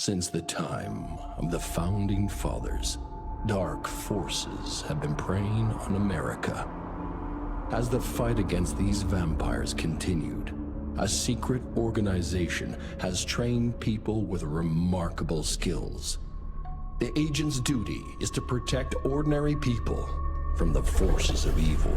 Since the time of the Founding Fathers, dark forces have been preying on America. As the fight against these vampires continued, a secret organization has trained people with remarkable skills. The agent's duty is to protect ordinary people from the forces of evil.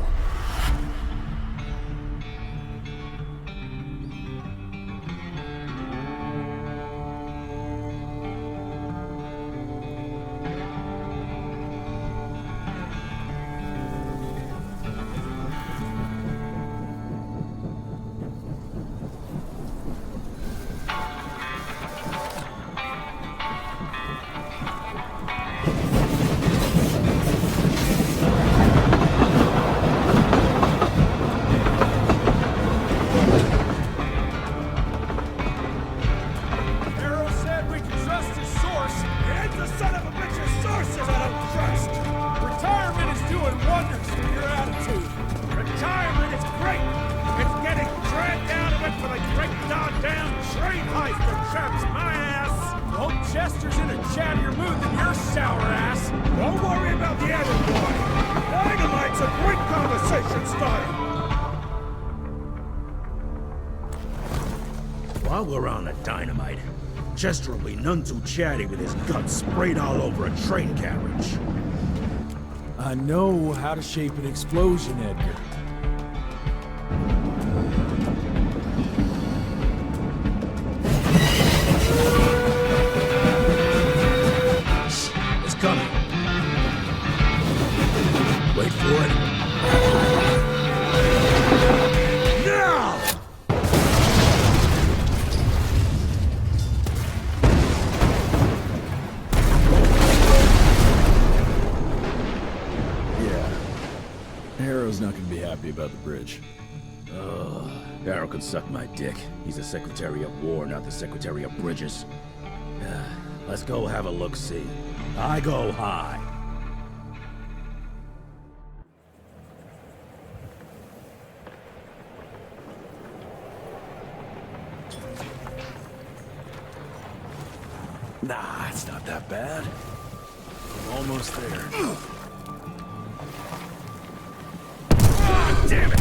While we're on the dynamite, Chester will be none too chatty with his guts sprayed all over a train carriage. I know how to shape an explosion, Edgar. It's coming. Wait for it. Now! Harrow's not gonna be happy about the bridge. Harrow can suck my dick. He's the Secretary of War, not the Secretary of Bridges. Let's go have a look-see. I go high. Nah, it's not that bad. I'm almost there. Damn it!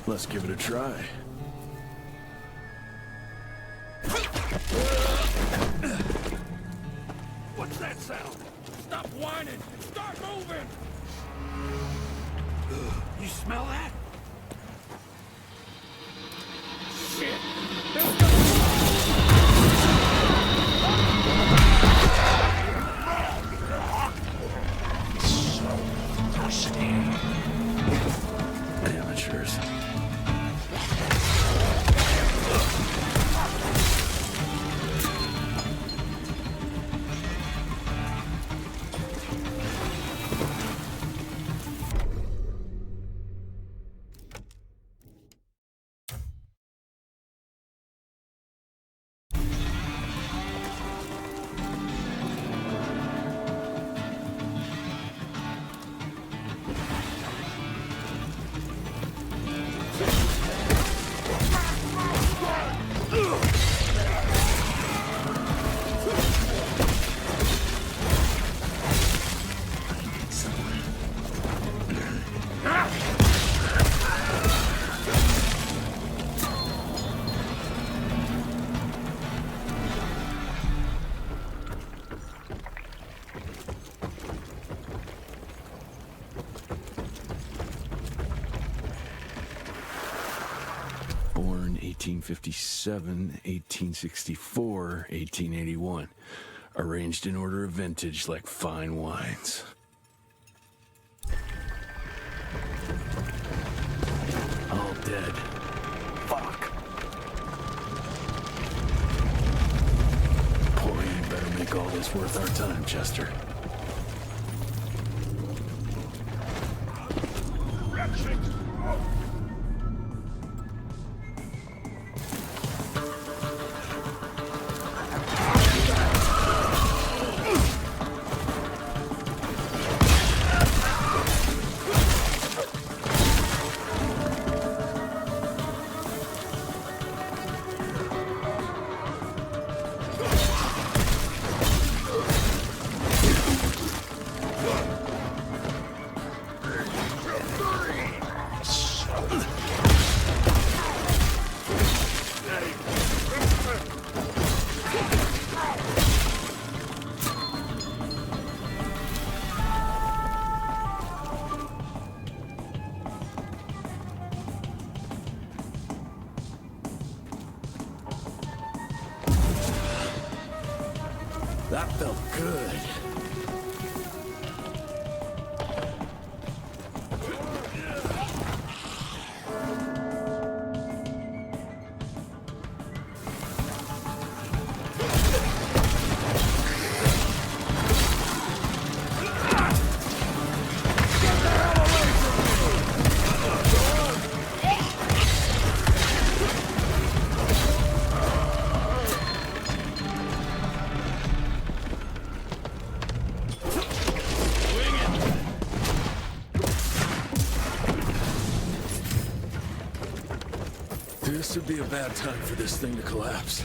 Let's give it a try. What's that sound? Stop whining and start moving! You smell that? Shit! So thirsty. Amateurs. Born 1857, 1864, 1881. Arranged in order of vintage like fine wines. All dead. Fuck. Boy, you better make all this worth our time, Chester. That felt good. This would be a bad time for this thing to collapse.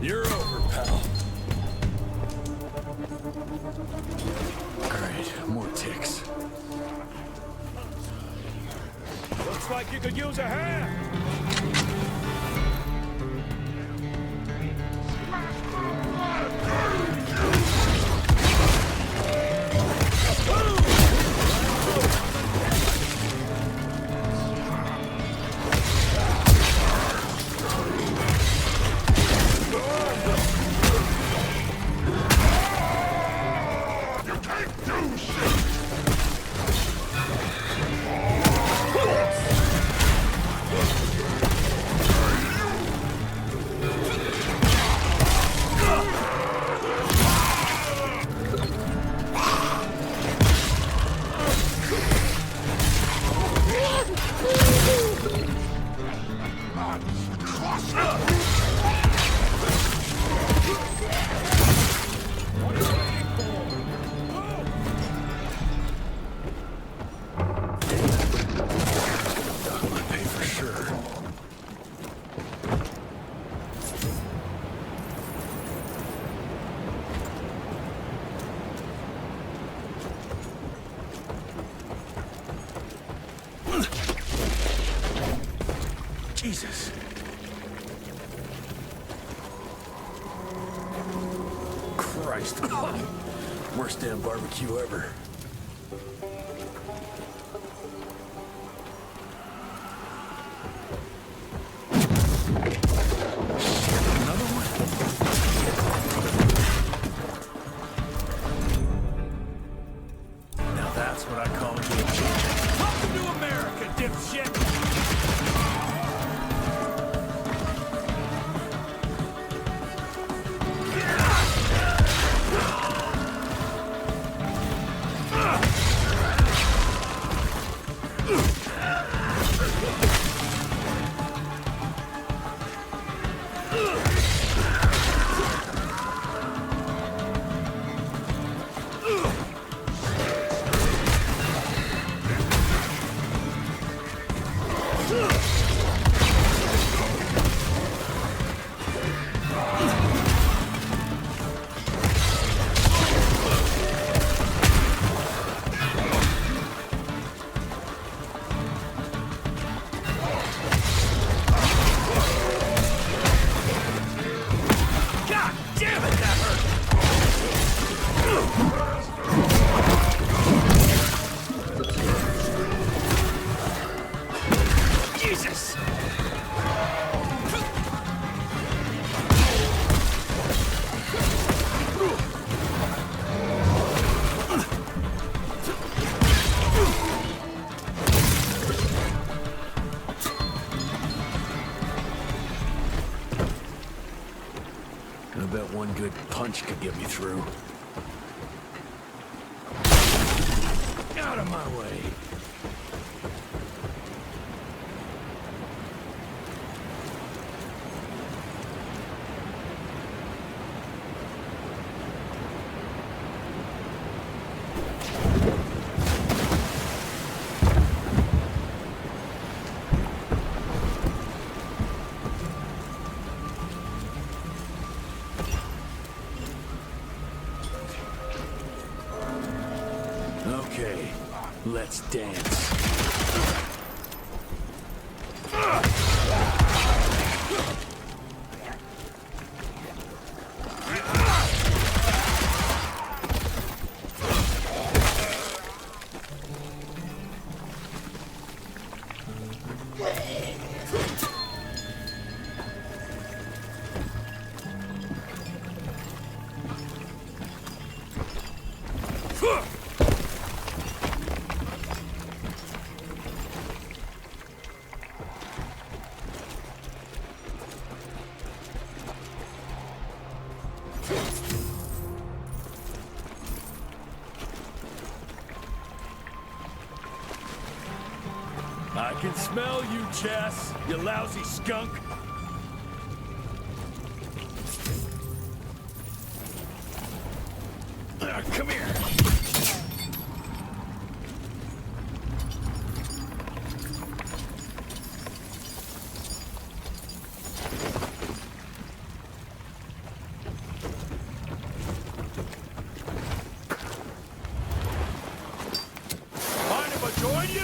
You're over, pal. Great, more ticks. Looks like you could use a hand. Jesus. Christ. Worst damn barbecue ever. Another one? Now that's what I call a game changer. Welcome to America, dipshit! Ugh! hunch could get me through. Out of my way. Okay, let's dance. I can smell you, Chess, you lousy skunk. Come here. Mind if I join you?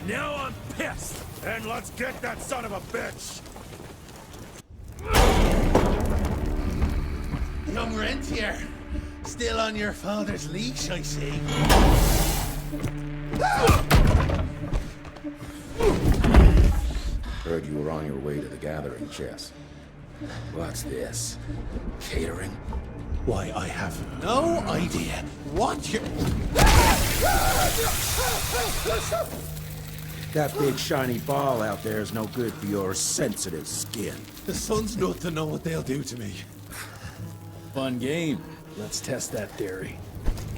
Now I'm pissed! And let's get that son of a bitch! Young rentier, still on your father's leash, I see. Heard you were on your way to the gathering, Chess. What's this? Catering? Why, I have no idea what you... That big shiny ball out there is no good for your sensitive skin. The sun's not to know what they'll do to me. Fun game. Let's test that theory.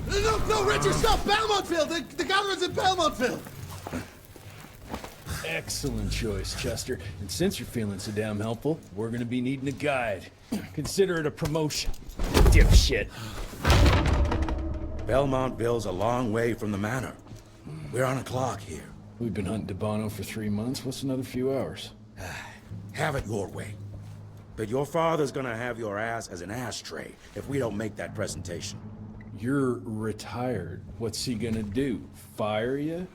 No, Richard, stop! Belmontville! The gathering's in Belmontville! Excellent choice, Chester. And since you're feeling so damn helpful, we're gonna be needing a guide. Consider it a promotion. Dipshit. Belmontville's a long way from the manor. We're on a clock here. We've been hunting Debano for 3 months. What's another few hours? Have it your way. But your father's gonna have your ass as an ashtray if we don't make that presentation. You're retired. What's he gonna do? Fire you?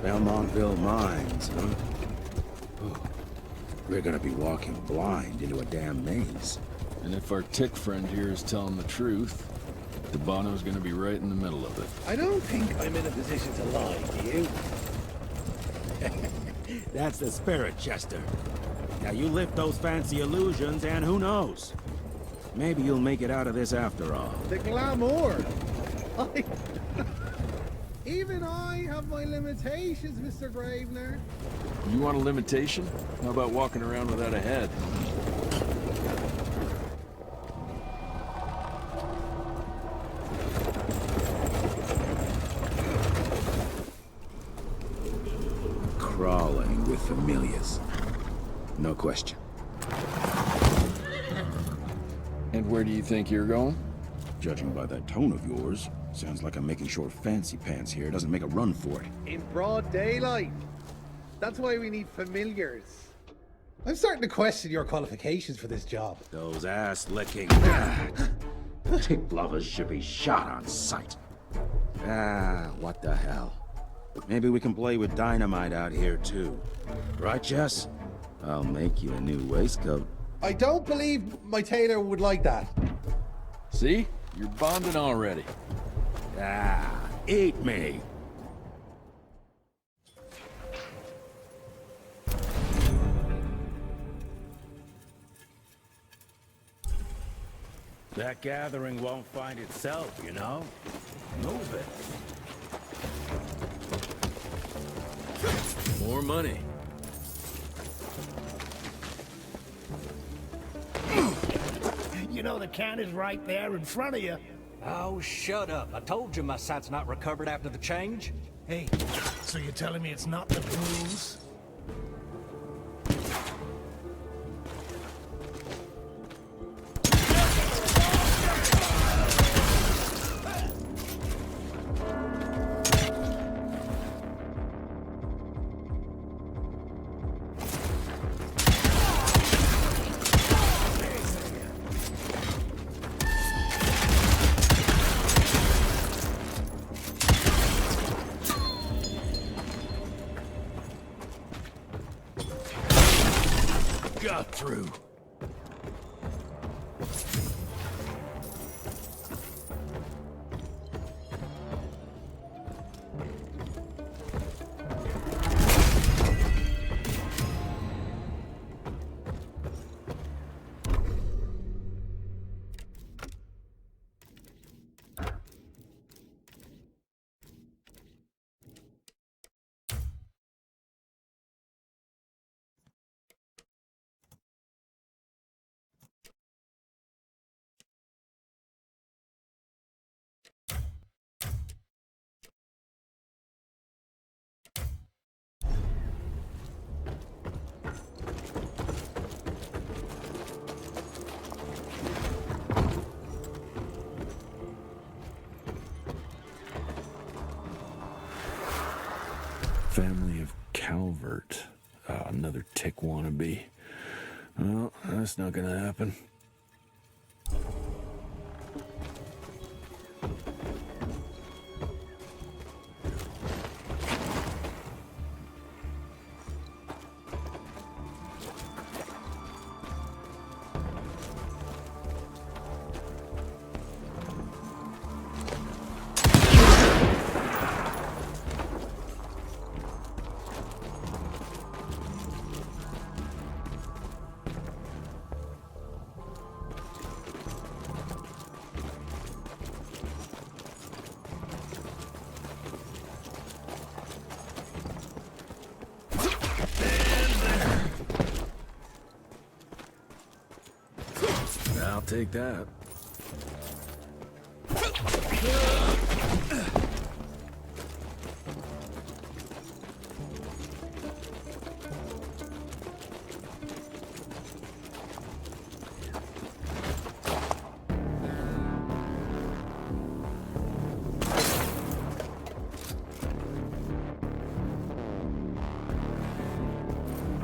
Belmontville Mines, huh? Oh, we're gonna be walking blind into a damn maze. And if our tick friend here is telling the truth, DeBono's gonna be right in the middle of it. I don't think I'm in a position to lie, do you? That's the spirit, Chester. Now you lift those fancy illusions, and who knows? Maybe you'll make it out of this after all. The glamour! Even I have my limitations, Mr. Gravener. You want a limitation? How about walking around without a head? Crawling with familiars. No question. And where do you think you're going? Judging by that tone of yours, sounds like I'm making sure Fancy Pants here doesn't make a run for it. In broad daylight. That's why we need familiars. I'm starting to question your qualifications for this job. Those ass-licking tick lovers should be shot on sight. What the hell? Maybe we can play with dynamite out here, too. Right, Jess? I'll make you a new waistcoat. I don't believe my tailor would like that. See? You're bonding already. Eat me! That gathering won't find itself, you know? Move it. More money. You know the can is right there in front of you. Oh, shut up. I told you my sight's not recovered after the change. Hey, so you're telling me it's not the booze? Got through. Family of Calvert. Another tick wannabe. Well, that's not gonna happen. I'll take that.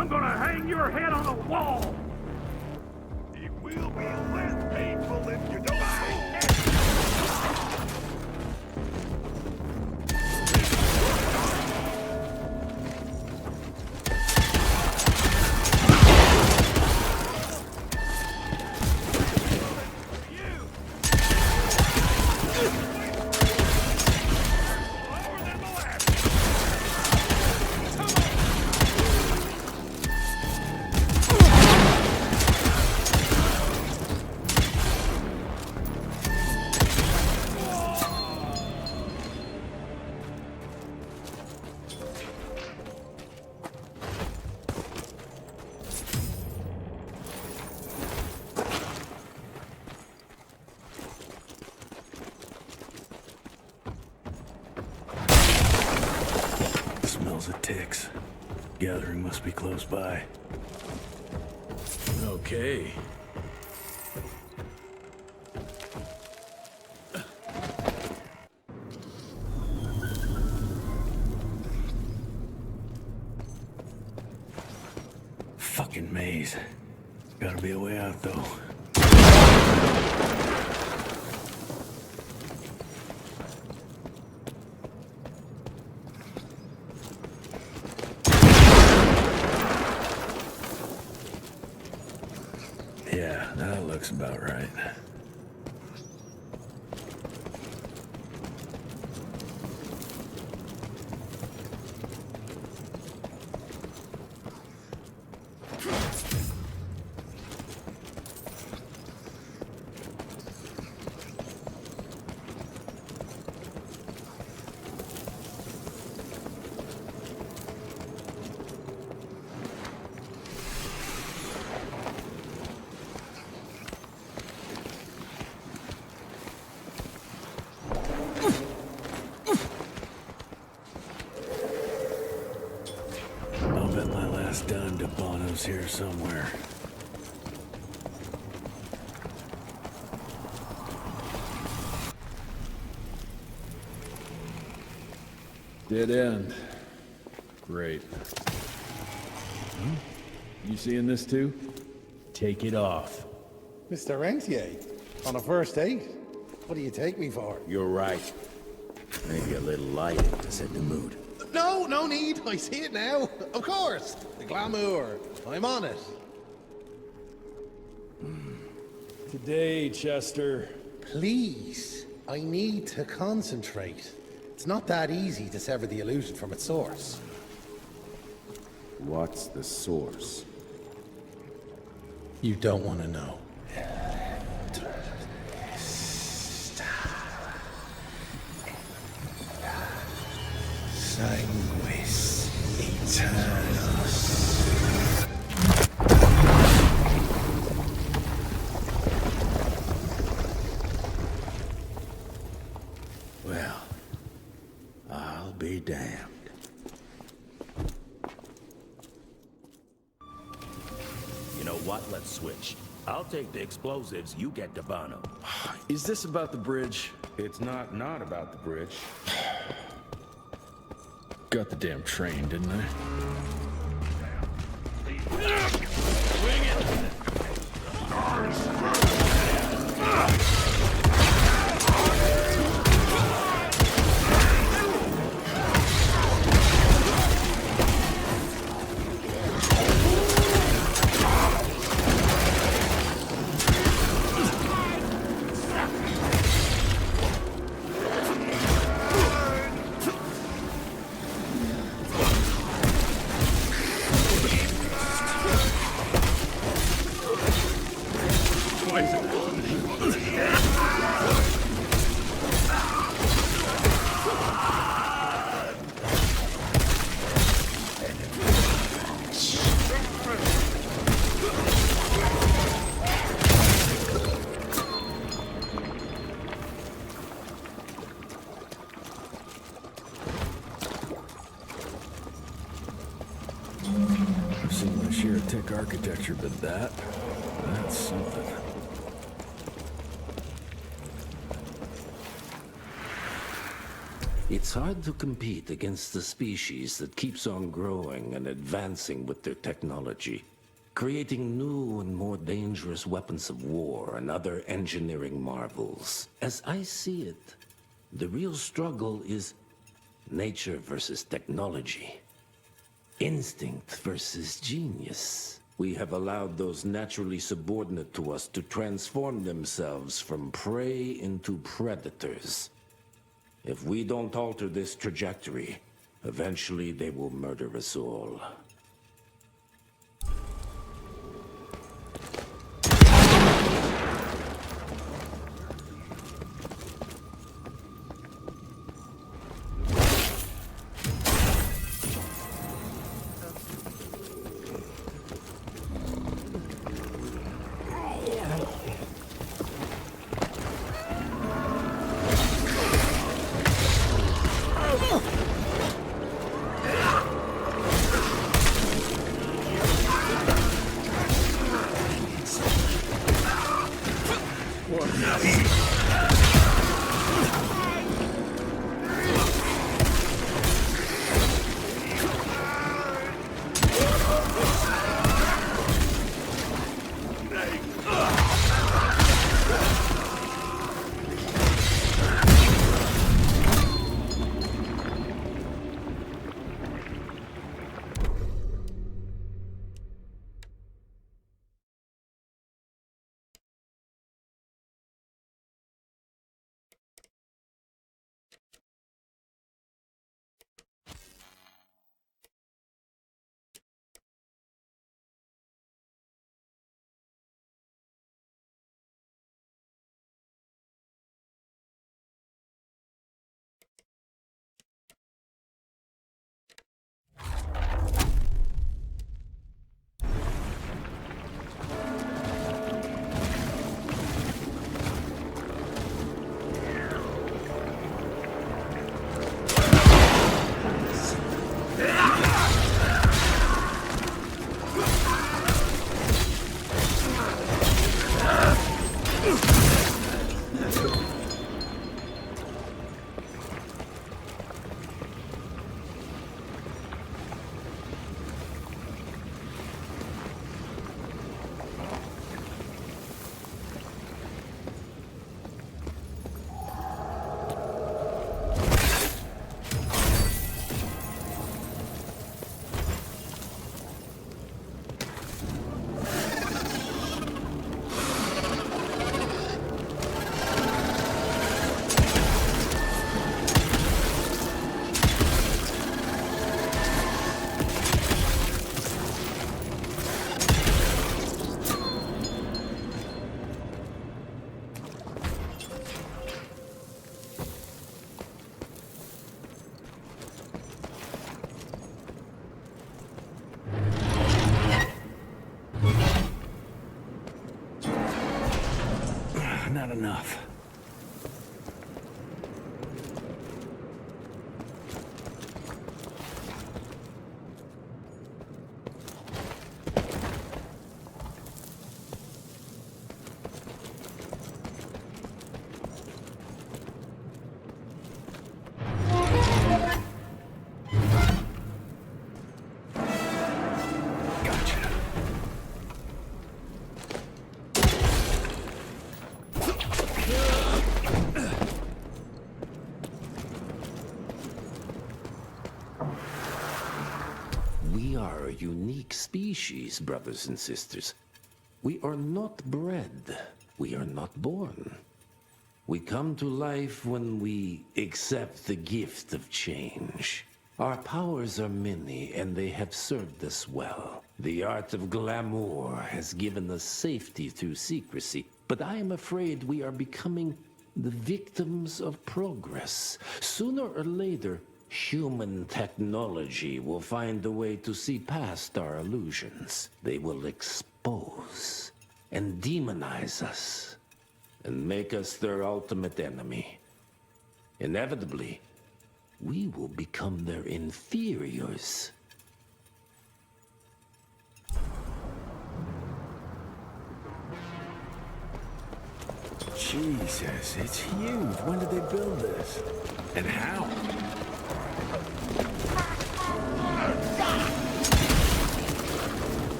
I'm gonna hang your head on a wall! It will be less painful if you don't say it! Smells of ticks. Gathering must be close by. Okay. Fucking maze. Gotta be a way out, though. Yeah, that looks about right. Done to Bono's here somewhere. Dead end. Great. You seeing this too? Take it off. Mr. Rentier, on a first date? What do you take me for? You're right. Maybe a little light to set the mood. No, no need. I see it now. Of course. The glamour. I'm on it. Today, Chester. Please. I need to concentrate. It's not that easy to sever the illusion from its source. What's the source? You don't want to know. Sanguis Eternus. Well, I'll be damned. You know what? Let's switch. I'll take the explosives, you get the Bono. Is this about the bridge? It's not about the bridge. Got the damn train, didn't I? I've seen my share of tech architecture, but that's something. It's hard to compete against a species that keeps on growing and advancing with their technology, creating new and more dangerous weapons of war and other engineering marvels. As I see it, the real struggle is nature versus technology. Instinct versus genius. We have allowed those naturally subordinate to us to transform themselves from prey into predators. If we don't alter this trajectory, eventually they will murder us all. Not enough. We are a unique species, brothers and sisters. We are not bred. We are not born. We come to life when we accept the gift of change. Our powers are many, and they have served us well. The art of glamour has given us safety through secrecy, but I am afraid we are becoming the victims of progress. Sooner or later, human technology will find a way to see past our illusions. They will expose and demonize us and make us their ultimate enemy. Inevitably, we will become their inferiors. Jesus, it's huge. When did they build this? And how?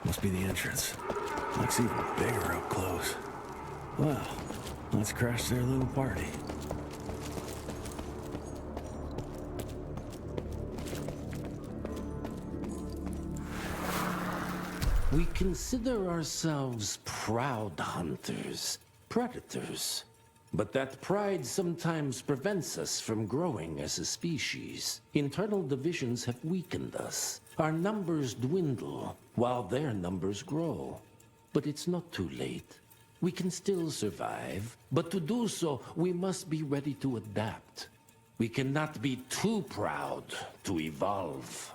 Must be the entrance. Looks even bigger up close. Well, let's crash their little party. We consider ourselves proud hunters, predators. But that pride sometimes prevents us from growing as a species. Internal divisions have weakened us. Our numbers dwindle, while their numbers grow. But it's not too late. We can still survive, but to do so, we must be ready to adapt. We cannot be too proud to evolve.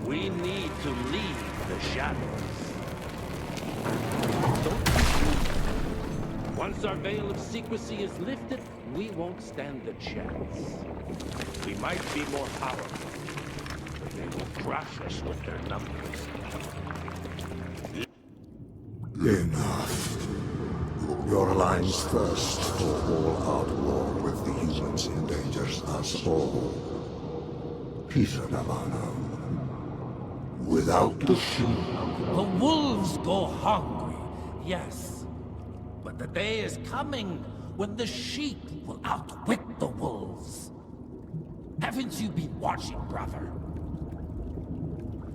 We need to leave the shadows. Once our veil of secrecy is lifted, we won't stand a chance. We might be more powerful, but they will crush us with their numbers. Enough. Your alliance thirst for all-out war with the humans endangers us all. Peter Navano. Without the sheep. The wolves go hungry, yes. But the day is coming when the sheep will outwit the wolves. Haven't you been watching, brother?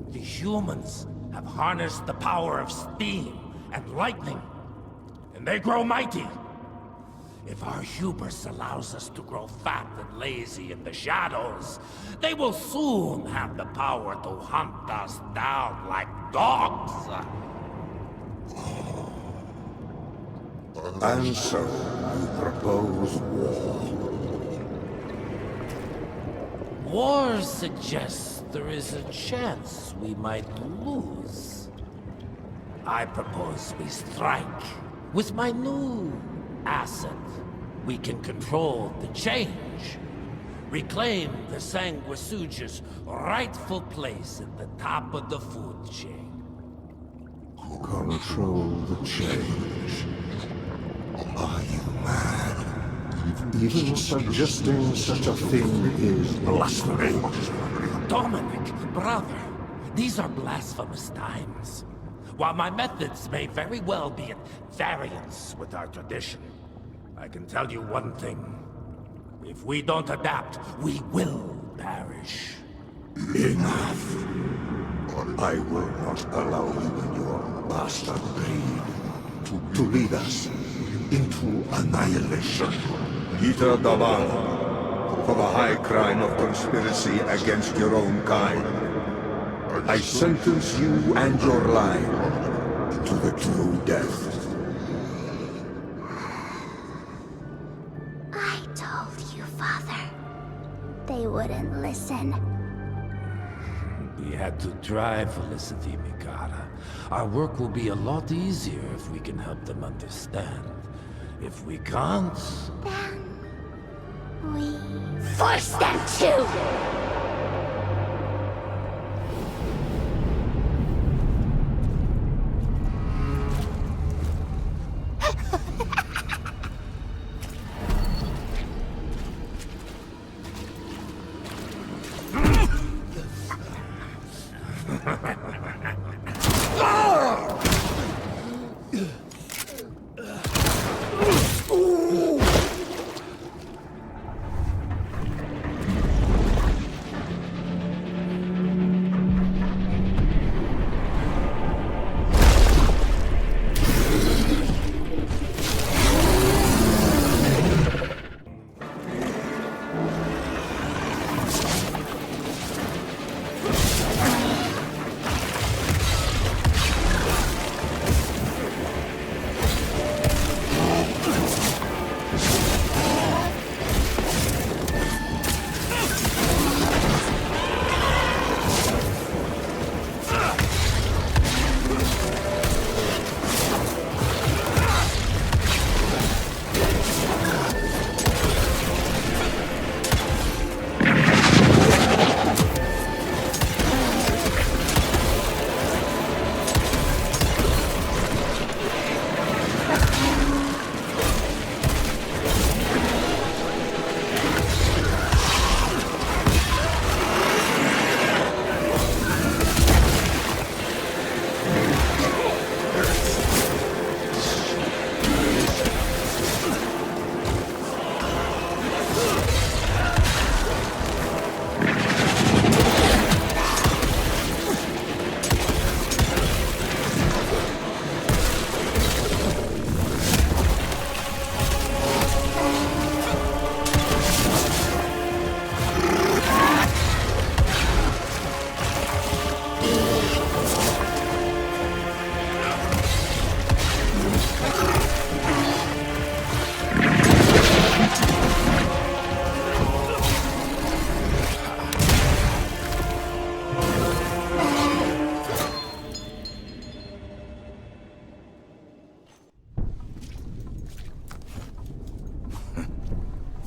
The humans have harnessed the power of steam and lightning, and they grow mighty. If our hubris allows us to grow fat and lazy in the shadows, they will soon have the power to hunt us down like dogs. And so, you propose war. War suggests there is a chance we might lose. I propose we strike. With my new asset, we can control the change. Reclaim the Sanguisuja's rightful place at the top of the food chain. Control the change. Are you mad? Even suggesting such a thing is blasphemy. Dominic, brother, these are blasphemous times. While my methods may very well be at variance with our tradition, I can tell you one thing. If we don't adapt, we will perish. Enough. I will not allow you and your bastard breed to lead us into annihilation. Peter Davan, for the high crime of conspiracy against your own kind, I sentence you and your line to the true death. I told you, Father. They wouldn't listen. We had to try, Felicity Mikata. Our work will be a lot easier if we can help them understand. If we can't... Then... we... force them to!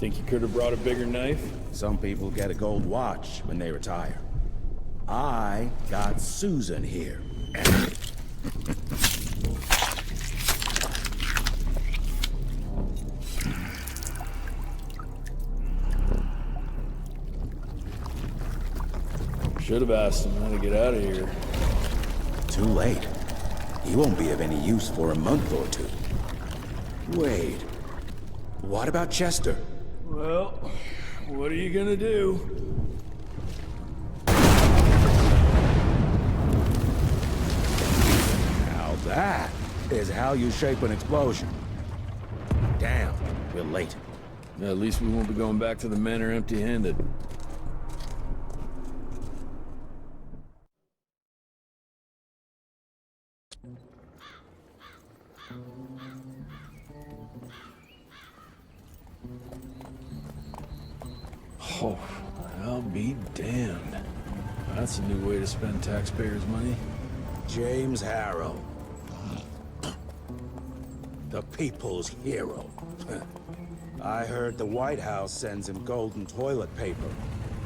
Think you could have brought a bigger knife? Some people get a gold watch when they retire. I got Susan here. Should have asked him how to get out of here. Too late. He won't be of any use for a month or two. Wait. What about Chester? Well, what are you gonna do? Now that is how you shape an explosion. Damn, we're late. At least we won't be going back to the manor empty-handed. Oh, I'll be damned. That's a new way to spend taxpayers' money. James Harrow. The people's hero. I heard the White House sends him golden toilet paper.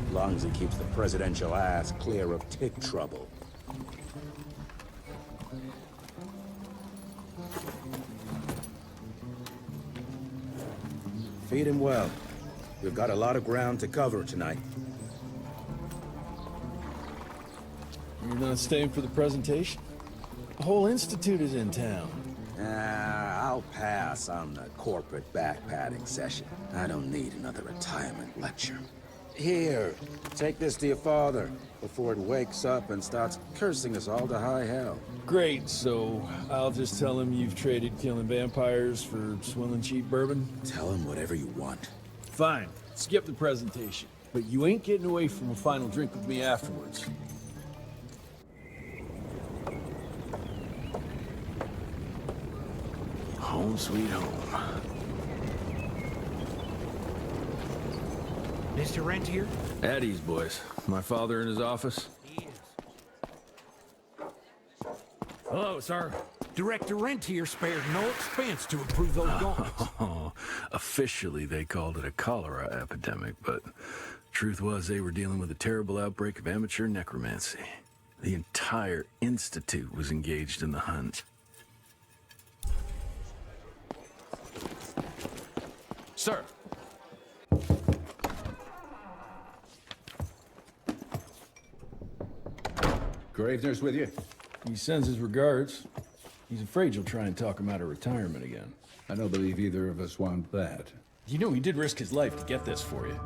As long as he keeps the presidential ass clear of tick trouble. Feed him well. We've got a lot of ground to cover tonight. You're not staying for the presentation? The whole institute is in town. I'll pass on the corporate backpatting session. I don't need another retirement lecture. Here, take this to your father before it wakes up and starts cursing us all to high hell. Great, so I'll just tell him you've traded killing vampires for swilling cheap bourbon? Tell him whatever you want. Fine, skip the presentation. But you ain't getting away from a final drink with me afterwards. Home sweet home. Mr. Rentier? At ease, boys. My father in his office? He is. Hello, sir. Director Rentier spared no expense to approve those gauntlets. Oh, officially they called it a cholera epidemic, but truth was they were dealing with a terrible outbreak of amateur necromancy. The entire institute was engaged in the hunt. Sir. Gravener's with you? He sends his regards. He's afraid you'll try and talk him out of retirement again. I don't believe either of us want that. You know he did risk his life to get this for you.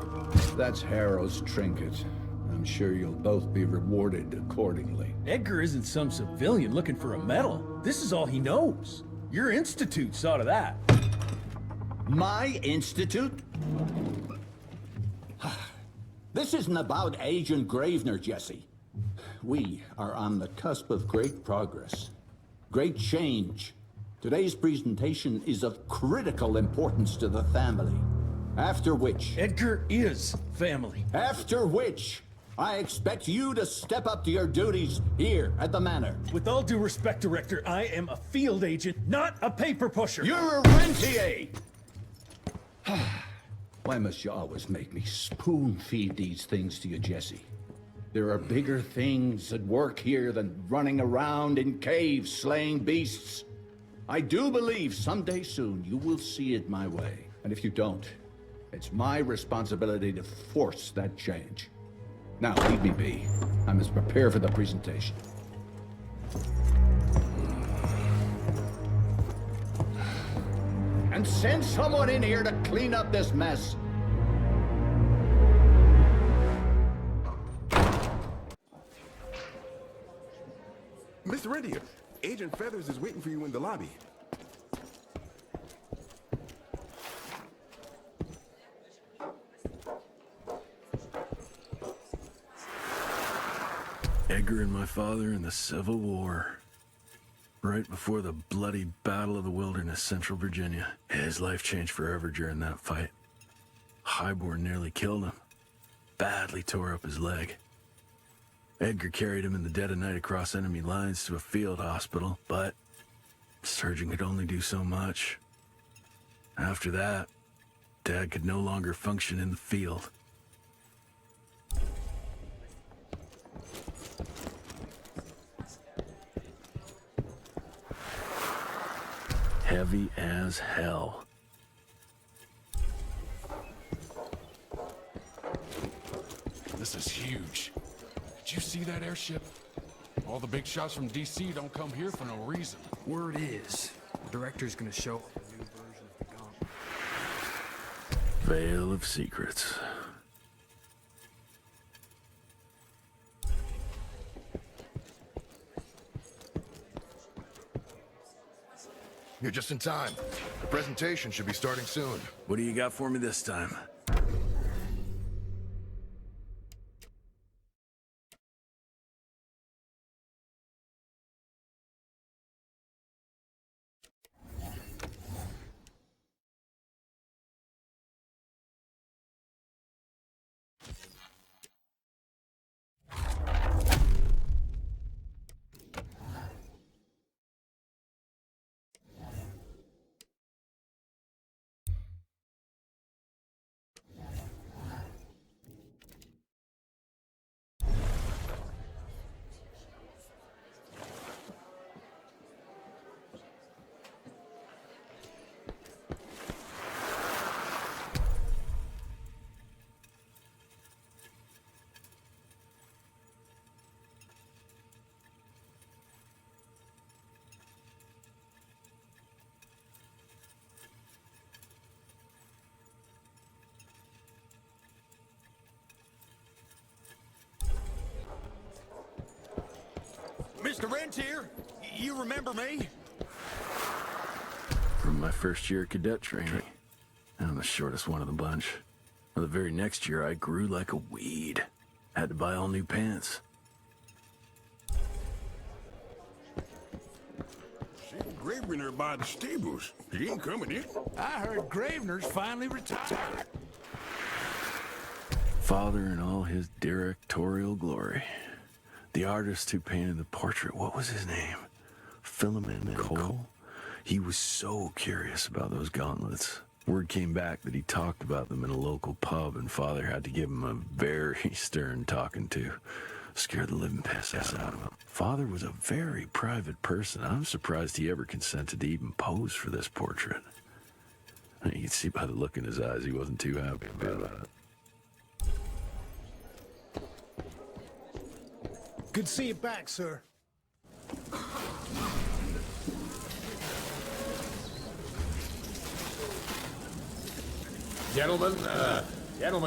That's Harrow's trinket. I'm sure you'll both be rewarded accordingly. Edgar isn't some civilian looking for a medal. This is all he knows. Your institute saw to that. My institute? This isn't about Agent Gravener, Jesse. We are on the cusp of great progress, great change. Today's presentation is of critical importance to the family. After which... Edgar is family. After which, I expect you to step up to your duties here at the Manor. With all due respect, Director, I am a field agent, not a paper pusher. You're a rentier! Why must you always make me spoon-feed these things to you, Jesse? There are bigger things at work here than running around in caves slaying beasts. I do believe someday soon you will see it my way. And if you don't, it's my responsibility to force that change. Now, leave me be. I must prepare for the presentation. And send someone in here to clean up this mess. Mr. Rentier, Agent Feathers is waiting for you in the lobby. Edgar and my father in the Civil War. Right before the bloody Battle of the Wilderness, Central Virginia. His life changed forever during that fight. Highborn nearly killed him. Badly tore up his leg. Edgar carried him in the dead of night across enemy lines to a field hospital, but the surgeon could only do so much. After that, Dad could no longer function in the field. Heavy as hell. This is huge. Did you see that airship? All the big shots from DC don't come here for no reason. Word is, the director's gonna show a new version of the gauntlet. Veil of Secrets. You're just in time. The presentation should be starting soon. What do you got for me this time? Rentier, you remember me? From my first year of cadet training. I'm the shortest one of the bunch. Well, the very next year, I grew like a weed. Had to buy all new pants. Seen Gravener by the stables. He ain't coming in. I heard Gravener's finally retired. Father in all his directorial glory. The artist who painted the portrait, what was his name? Philemon Cole? He was so curious about those gauntlets. Word came back that he talked about them in a local pub, and Father had to give him a very stern talking to. Scared the living piss out of him. Father was a very private person. I'm surprised he ever consented to even pose for this portrait. You can see by the look in his eyes he wasn't too happy about it. Good to see you back, sir. Gentlemen,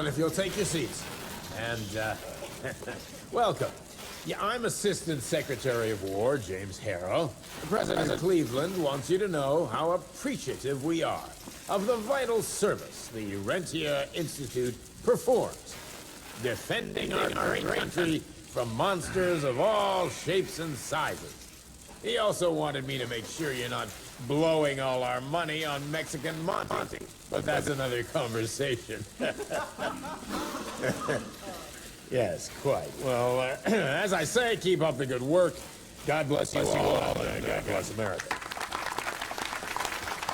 if you'll take your seats. And, welcome. Yeah, I'm Assistant Secretary of War, James Harrow. President Cleveland wants you to know how appreciative we are of the vital service the Rentier Institute performs, defending our great country from monsters of all shapes and sizes. He also wanted me to make sure you're not blowing all our money on Mexican Monty, but that's another conversation. Yes, quite. Well, as I say, keep up the good work. God bless you all, and God bless America.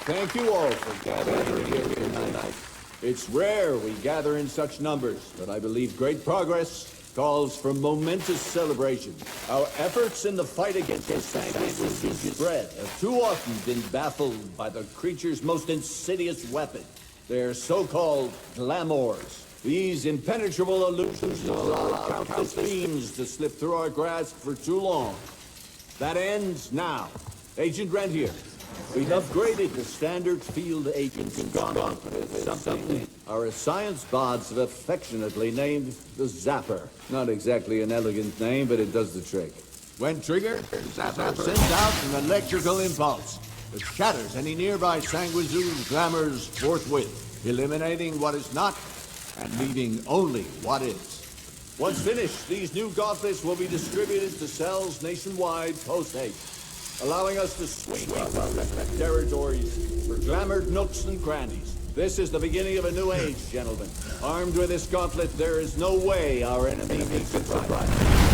Thank you all for gathering here tonight. It's rare we gather in such numbers, but I believe great progress calls for momentous celebration. Our efforts in the fight against this spread have too often been baffled by the creature's most insidious weapon, their so-called glamours. These impenetrable illusions allow countless fiends to slip through our grasp for too long. That ends now. Agent Rentier, we've upgraded the standard field agent's gauntlet with something our science bots have affectionately named the Zapper. Not exactly an elegant name, but it does the trick. When triggered, the Zapper sends out an electrical impulse that shatters any nearby sanguizoos glamours forthwith, eliminating what is not and leaving only what is. Once finished, these new gauntlets will be distributed to cells nationwide post-haste, allowing us to swing territories for glamored nooks and crannies. This is the beginning of a new age, gentlemen. Armed with this gauntlet, there is no way our enemy can surprise.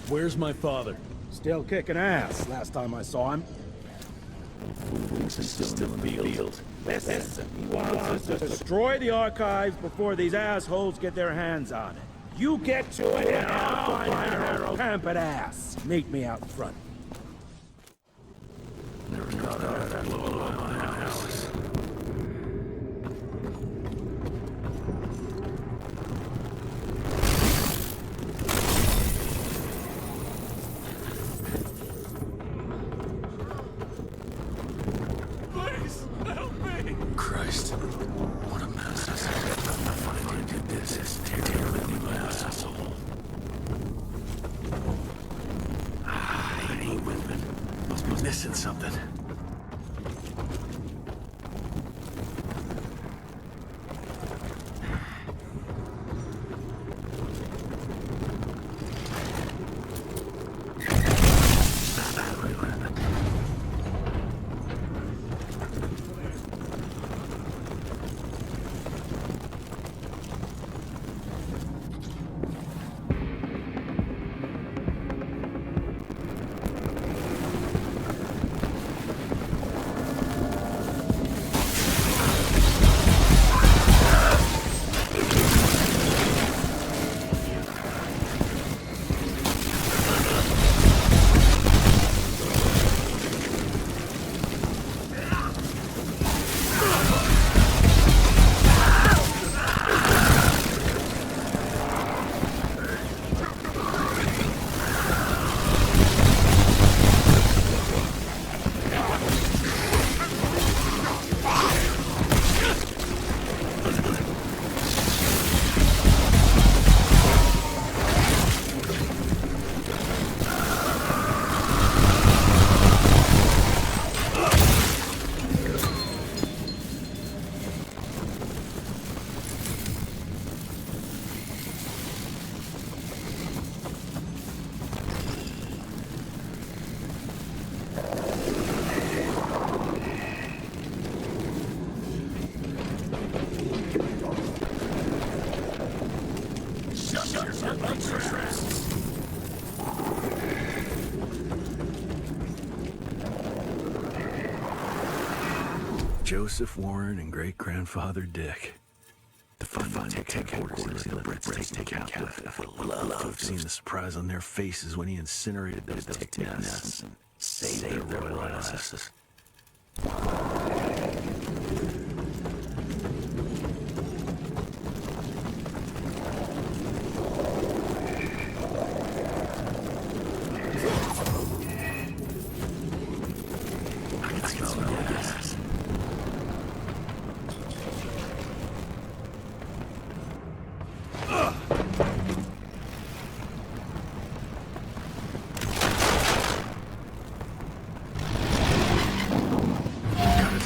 Where's my father? Still kicking ass, last time I saw him. Still in the field. Listen, he wants us to destroy the archives before these assholes get their hands on it. You get to it and I'll find Harold Camped ass. Meet me out front. Never thought I'd blow up my house. Please, help me! Christ, what a mess. I did this. It's tearing my asshole. I ain't moving. Must be missing something. Joseph Warren and great-grandfather Dick. The fun to take horses and the breathtaking captive. I would love to have seen the surprise on their faces when he incinerated those tick nests and saved their royal asses. I can smell their asses. Gotta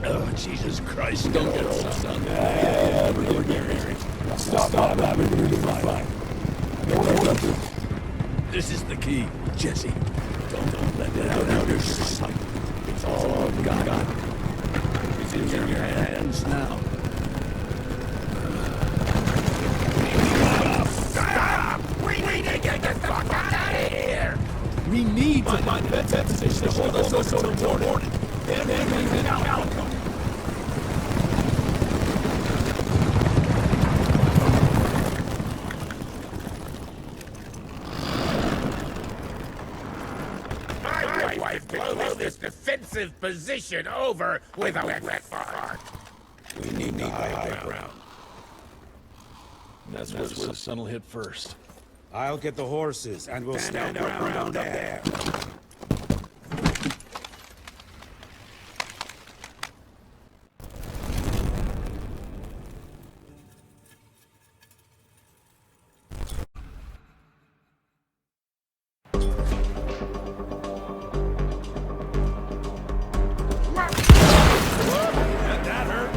Oh, Jesus Christ, don't get us son. Stop. Fine. This is the key, Jesse. Don't let it out of your sight. It's all God. It's in your hands now. Stop! We need to get the fuck out of here! We need to find that position to hold us until morning. Then we can outcome. My wife blow this defensive position over with a wet fart. We need the high ground. That's where the sun will hit first. I'll get the horses, and we'll stand around up there. That hurt.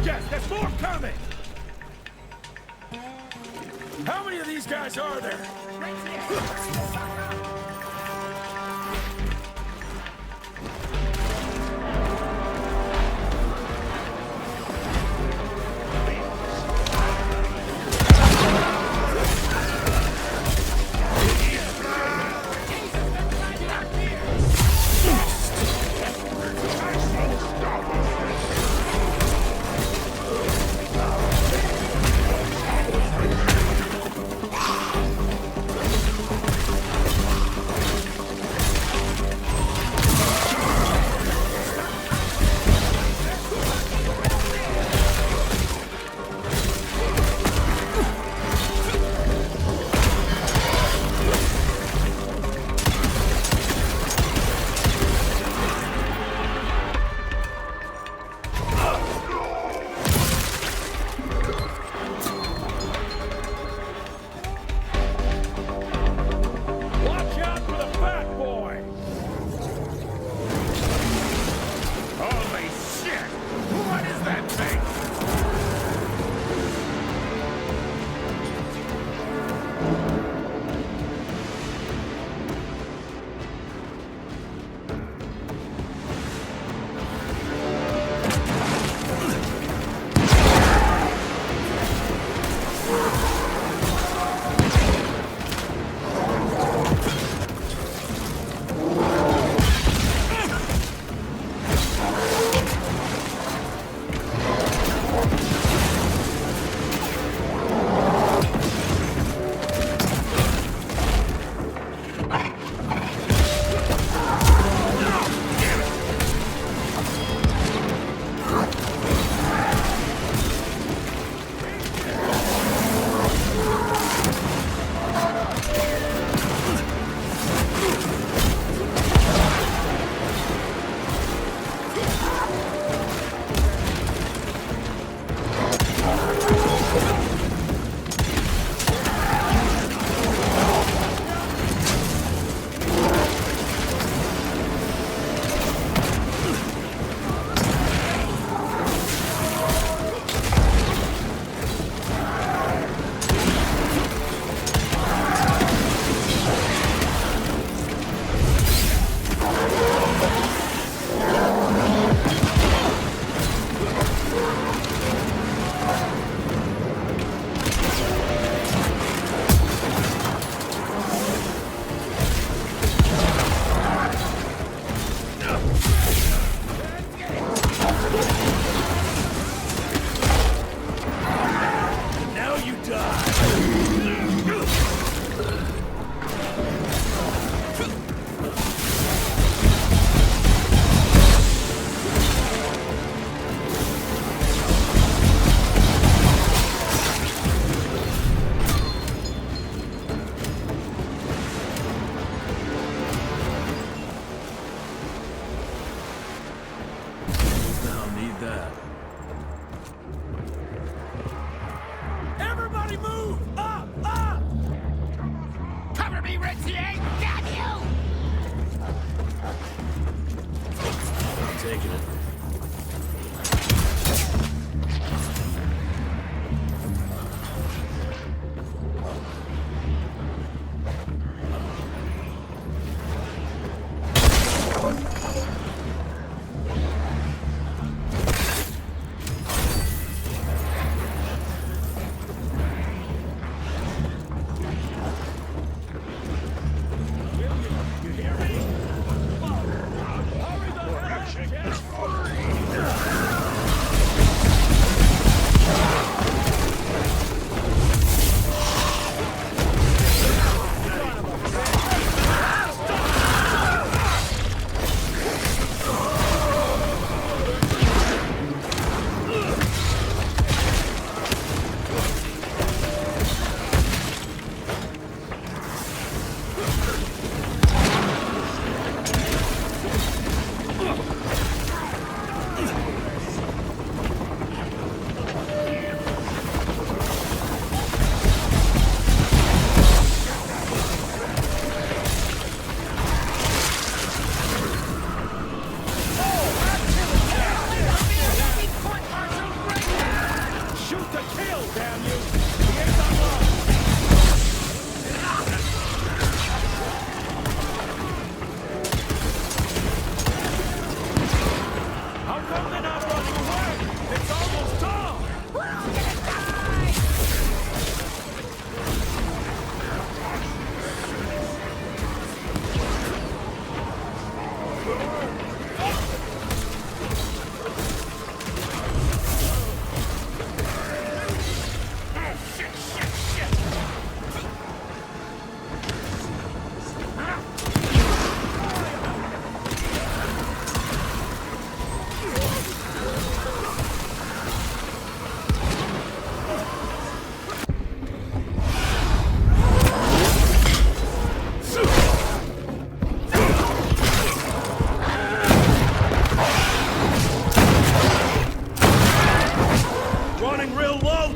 Yes, there's more coming! How many of these guys are there?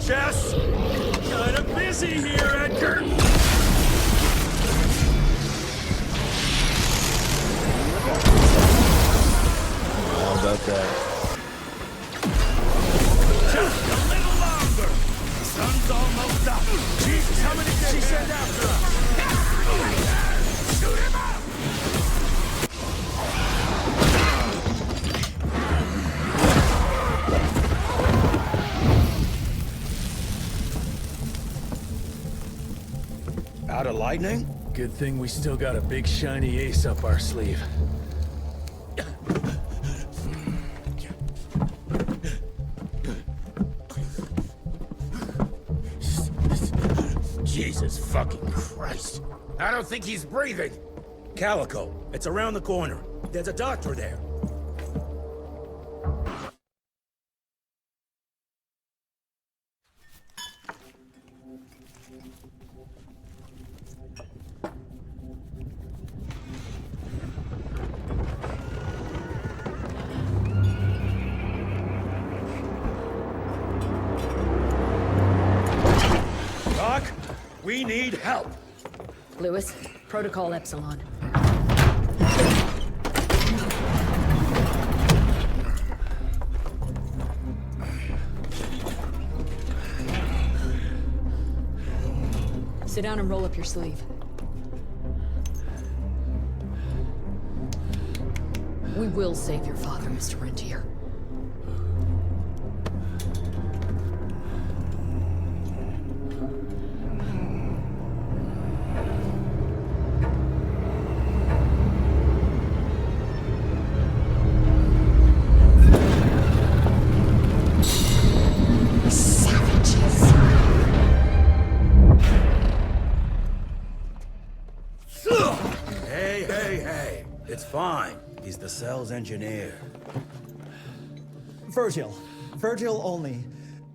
Jess! Kinda busy here, Edgar! How about that? Just a little longer! The sun's almost up! Jesus, how many did she send after us? Shoot him up! Out of lightning? Good thing we still got a big shiny ace up our sleeve. Jesus fucking Christ. I don't think he's breathing. Calico, it's around the corner. There's a doctor there. Doc, we need help. Lewis, Protocol Epsilon. Sit down and roll up your sleeve. We will save your father, Mr. Rentier. Hey. It's fine. He's the cell's engineer. Virgil. Virgil only.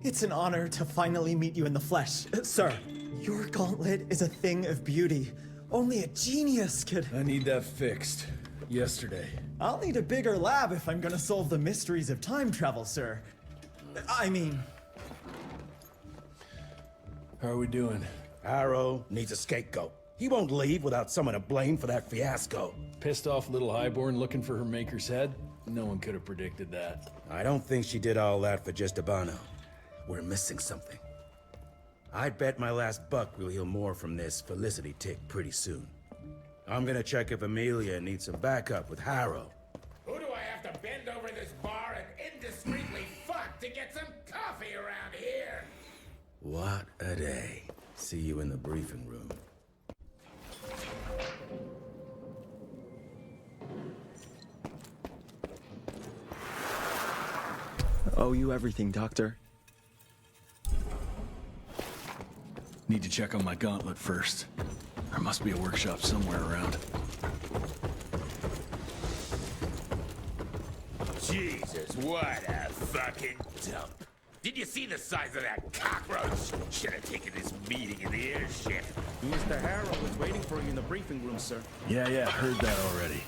It's an honor to finally meet you in the flesh. Sir, your gauntlet is a thing of beauty. Only a genius could... I need that fixed. Yesterday. I'll need a bigger lab if I'm gonna solve the mysteries of time travel, sir. I mean... How are we doing? Arrow needs a scapegoat. He won't leave without someone to blame for that fiasco. Pissed off little highborn looking for her maker's head? No one could have predicted that. I don't think she did all that for just Abano. We're missing something. I'd bet my last buck we'll hear more from this Felicity tick pretty soon. I'm gonna check if Amelia needs some backup with Harrow. Who do I have to bend over this bar and indiscreetly fuck to get some coffee around here? What a day. See you in the briefing room. Owe you everything, Doctor. Need to check on my gauntlet first. There must be a workshop somewhere around. Jesus, what a fucking dump. Did you see the size of that cockroach? Should have taken this meeting in the airship. Mr. Harrow was waiting for you in the briefing room, sir. Yeah, heard that already.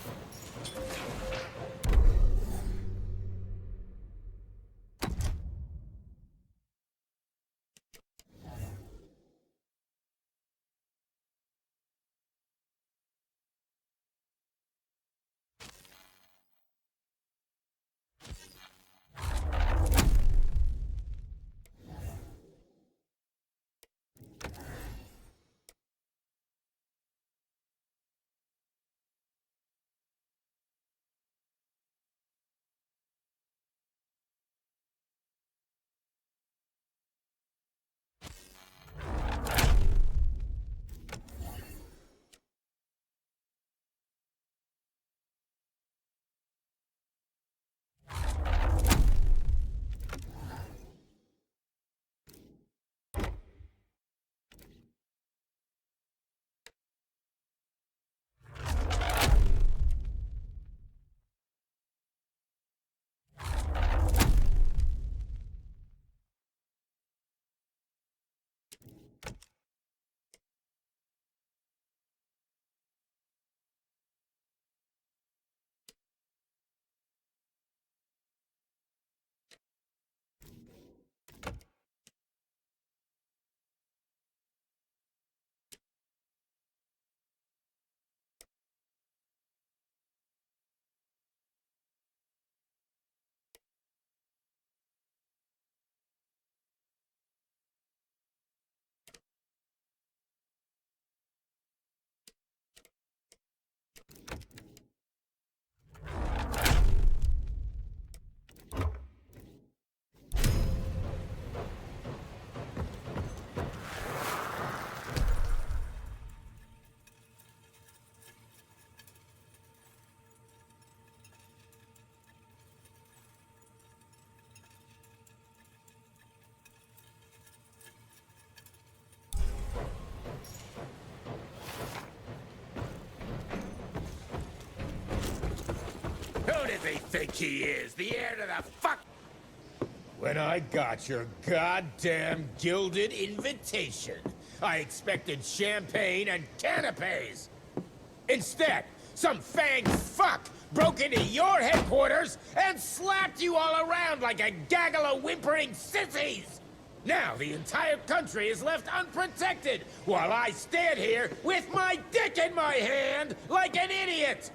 he is, the heir to the fuck... When I got your goddamn gilded invitation, I expected champagne and canapes. Instead, some fanged fuck broke into your headquarters and slapped you all around like a gaggle of whimpering sissies! Now the entire country is left unprotected, while I stand here with my dick in my hand like an idiot!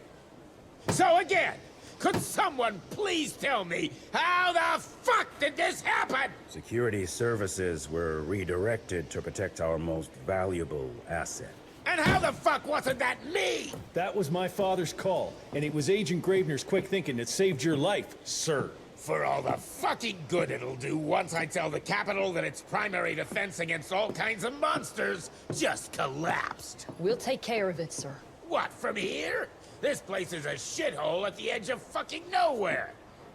So again, could someone please tell me how the fuck did this happen? Security services were redirected to protect our most valuable asset. And how the fuck wasn't that me? That was my father's call, and it was Agent Gravener's quick thinking that saved your life, sir. For all the fucking good it'll do once I tell the Capitol that its primary defense against all kinds of monsters just collapsed. We'll take care of it, sir. What, from here? This place is a shithole at the edge of fucking nowhere.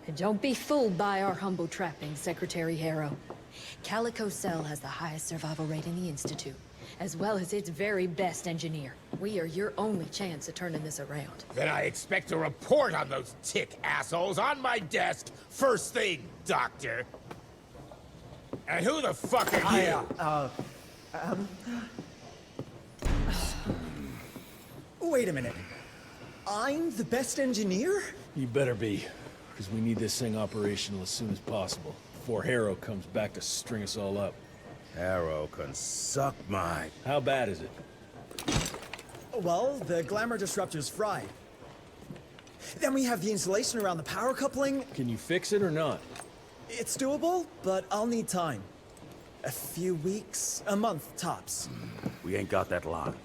And don't be fooled by our humble trappings, Secretary Harrow. Calico Cell has the highest survival rate in the Institute, as well as its very best engineer. We are your only chance of turning this around. Then I expect a report on those tick assholes on my desk first thing, Doctor. And who the fuck are you? Wait a minute. I'm the best engineer? You better be, because we need this thing operational as soon as possible, before Harrow comes back to string us all up. Harrow can suck my... How bad is it? Well, the glamour disruptor's fried. Then we have the insulation around the power coupling. Can you fix it or not? It's doable, but I'll need time. A few weeks, a month tops. We ain't got that long.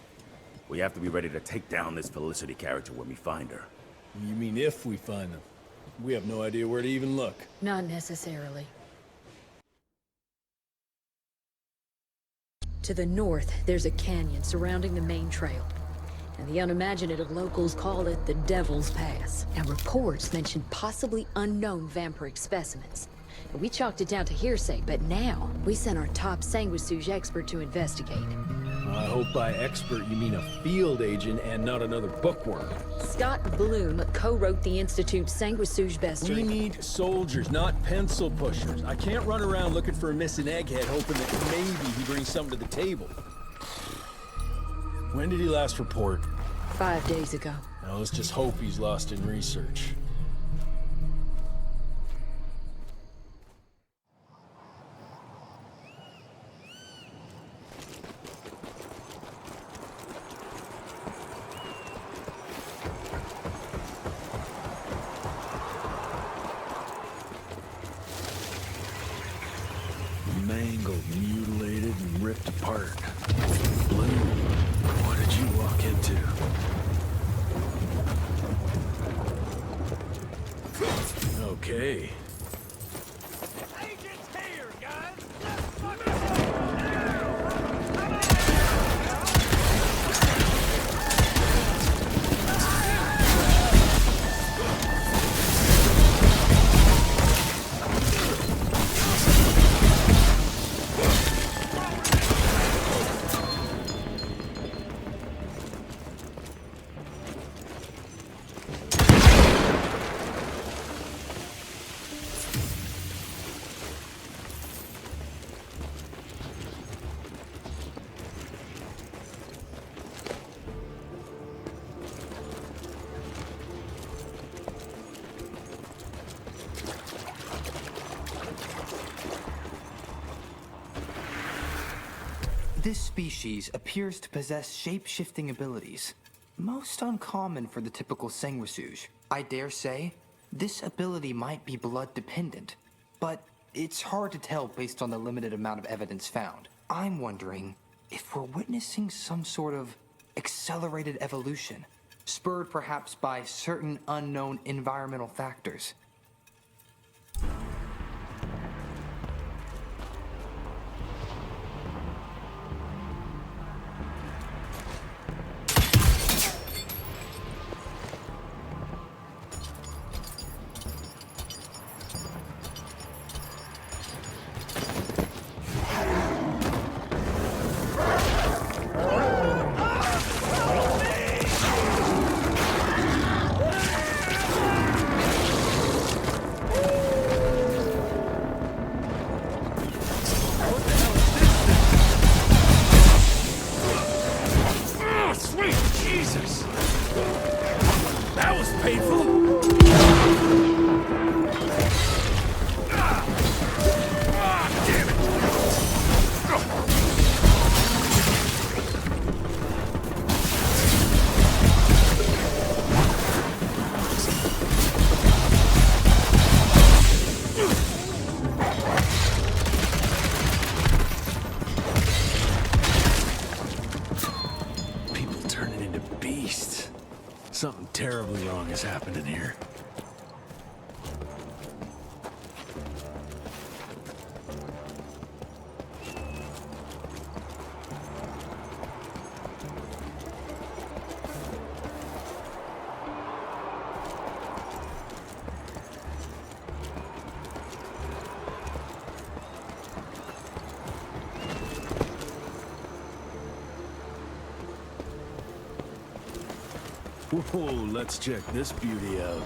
We have to be ready to take down this Felicity character when we find her. You mean if we find them? We have no idea where to even look. Not necessarily. To the north, there's a canyon surrounding the main trail. And the unimaginative locals call it the Devil's Pass. And reports mention possibly unknown vampiric specimens. And we chalked it down to hearsay, but now we sent our top sanguisuge expert to investigate. I hope by expert you mean a field agent and not another bookworm. Scott Bloom co-wrote the Institute's sanguisuge bestiary. We need soldiers, not pencil pushers. I can't run around looking for a missing egghead hoping that maybe he brings something to the table. When did he last report? 5 days ago. Now let's just hope he's lost in research. Mangled, mutilated, and ripped apart. Bloom, what did you walk into? Okay. Agent's here, guys! This species appears to possess shape-shifting abilities, most uncommon for the typical sanguisuge. I dare say, this ability might be blood-dependent, but it's hard to tell based on the limited amount of evidence found. I'm wondering if we're witnessing some sort of accelerated evolution, spurred perhaps by certain unknown environmental factors. terribly wrong is happening here. Whoa, let's check this beauty out.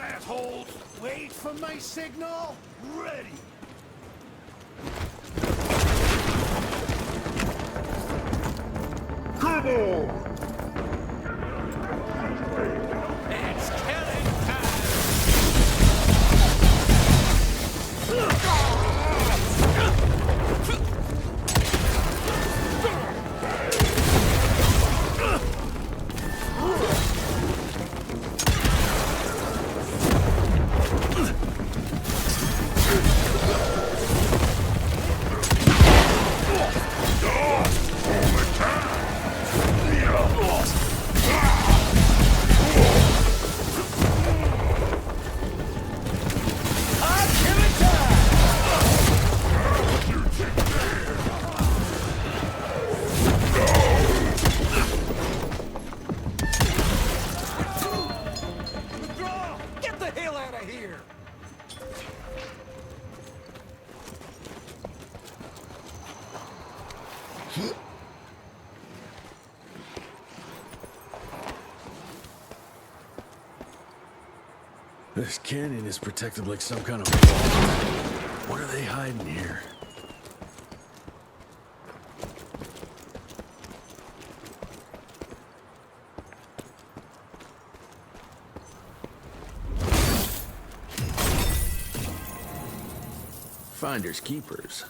Assholes! Wait for my signal! Ready! Come on! It's killing time! This canyon is protected like some kind of vault. What are they hiding here? Finders keepers.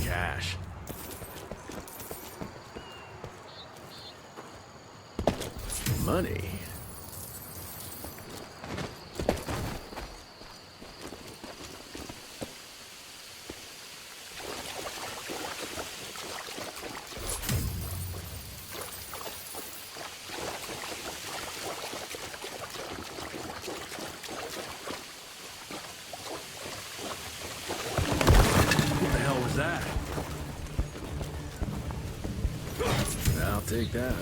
Cash. Money. What the hell was that? I'll take that.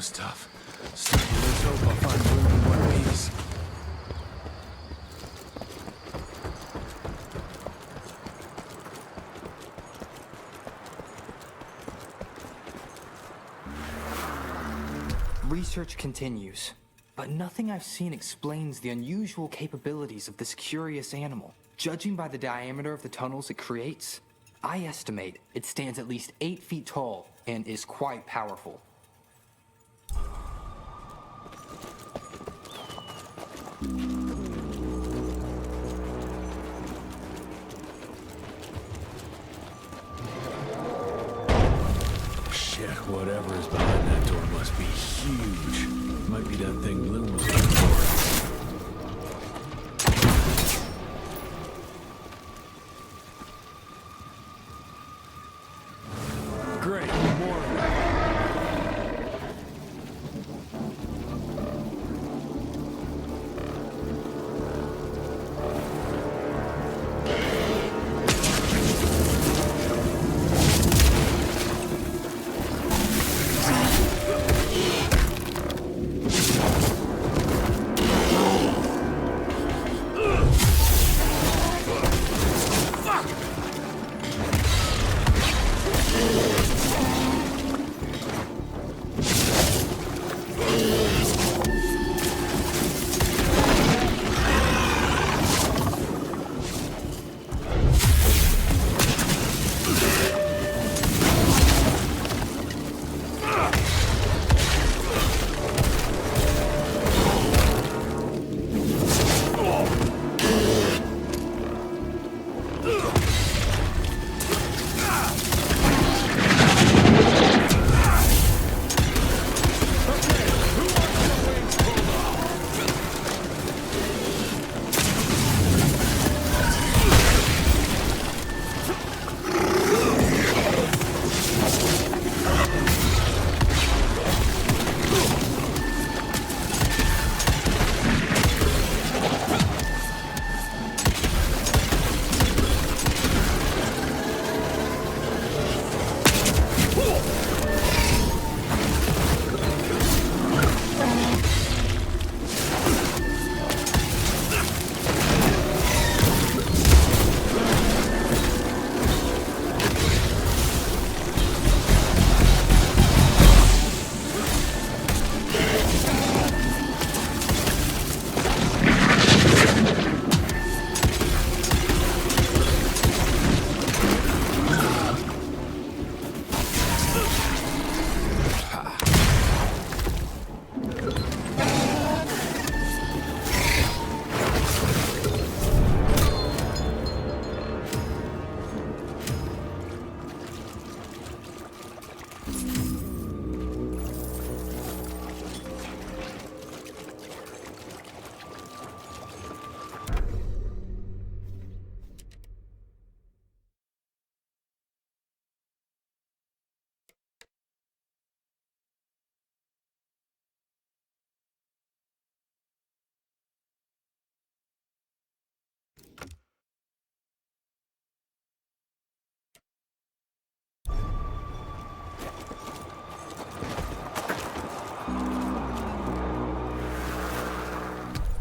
was tough. Still, let's hope I'll find Bloom in one of these. Research continues, but nothing I've seen explains the unusual capabilities of this curious animal. Judging by the diameter of the tunnels it creates, I estimate it stands at least 8 feet tall and is quite powerful. Shit, whatever is behind that door must be huge. Might be that thing Bloom was looking for. Great, more of that.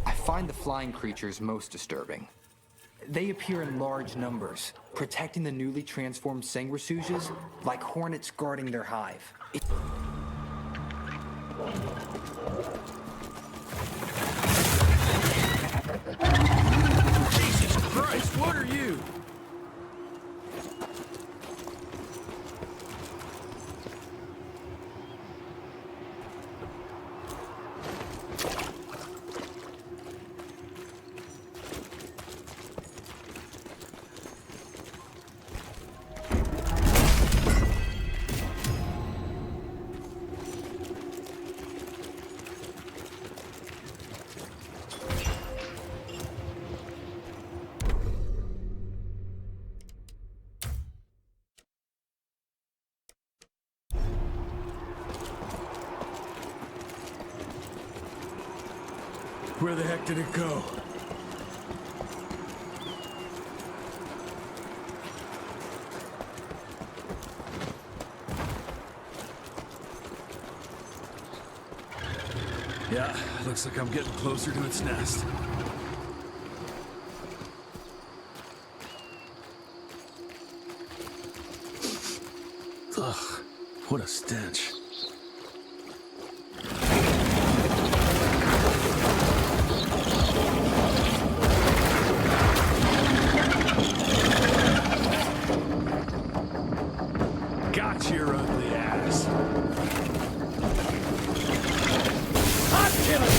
I find the flying creatures most disturbing. They appear in large numbers, protecting the newly transformed sanguisuges like hornets guarding their hive. Jesus Christ, what are you? Where the heck did it go? Yeah, looks like I'm getting closer to its nest. Ugh, what a stench. Got your ugly ass. Hot killer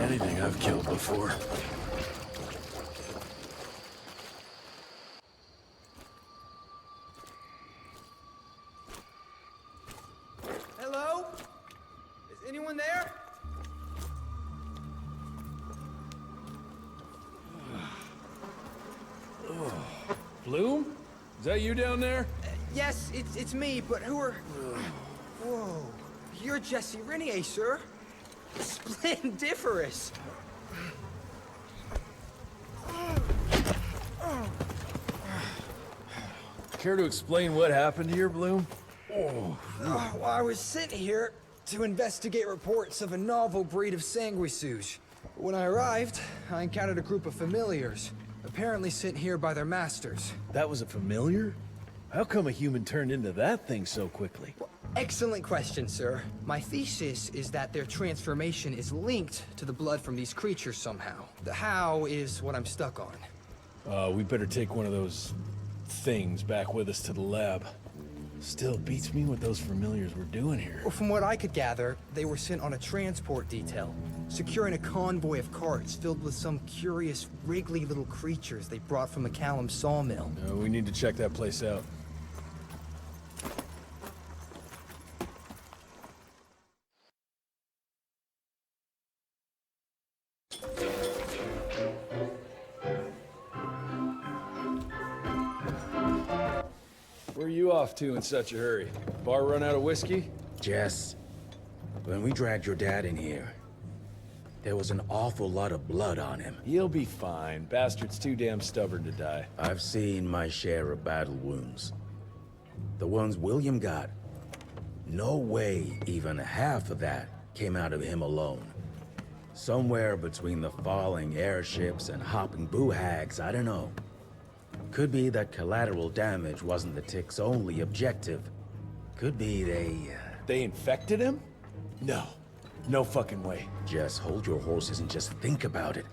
anything I've killed before. Hello? Is anyone there? Bloom? Is that you down there? Yes, it's me, but who are... Whoa. You're Jesse Renier, sir. Splendiferous. Care to explain what happened here, Bloom? Well, I was sent here to investigate reports of a novel breed of sanguisuge. When I arrived, I encountered a group of familiars, apparently sent here by their masters. That was a familiar? How come a human turned into that thing so quickly? Well, excellent question, sir. My thesis is that their transformation is linked to the blood from these creatures somehow. The how is what I'm stuck on. We better take one of those things back with us to the lab. Still beats me what those familiars were doing here. Well, from what I could gather, they were sent on a transport detail, securing a convoy of carts filled with some curious, wriggly little creatures they brought from McCallum's sawmill. We need to check that place out. Where are you off to in such a hurry? Bar run out of whiskey? Jess, when we dragged your dad in here, there was an awful lot of blood on him. He'll be fine. Bastard's too damn stubborn to die. I've seen my share of battle wounds. The ones William got, no way even half of that came out of him alone. Somewhere between the falling airships and hopping boo-hags, I don't know. Could be that collateral damage wasn't the Tick's only objective. Could be They infected him? No. No fucking way. Just hold your horses and just think about it.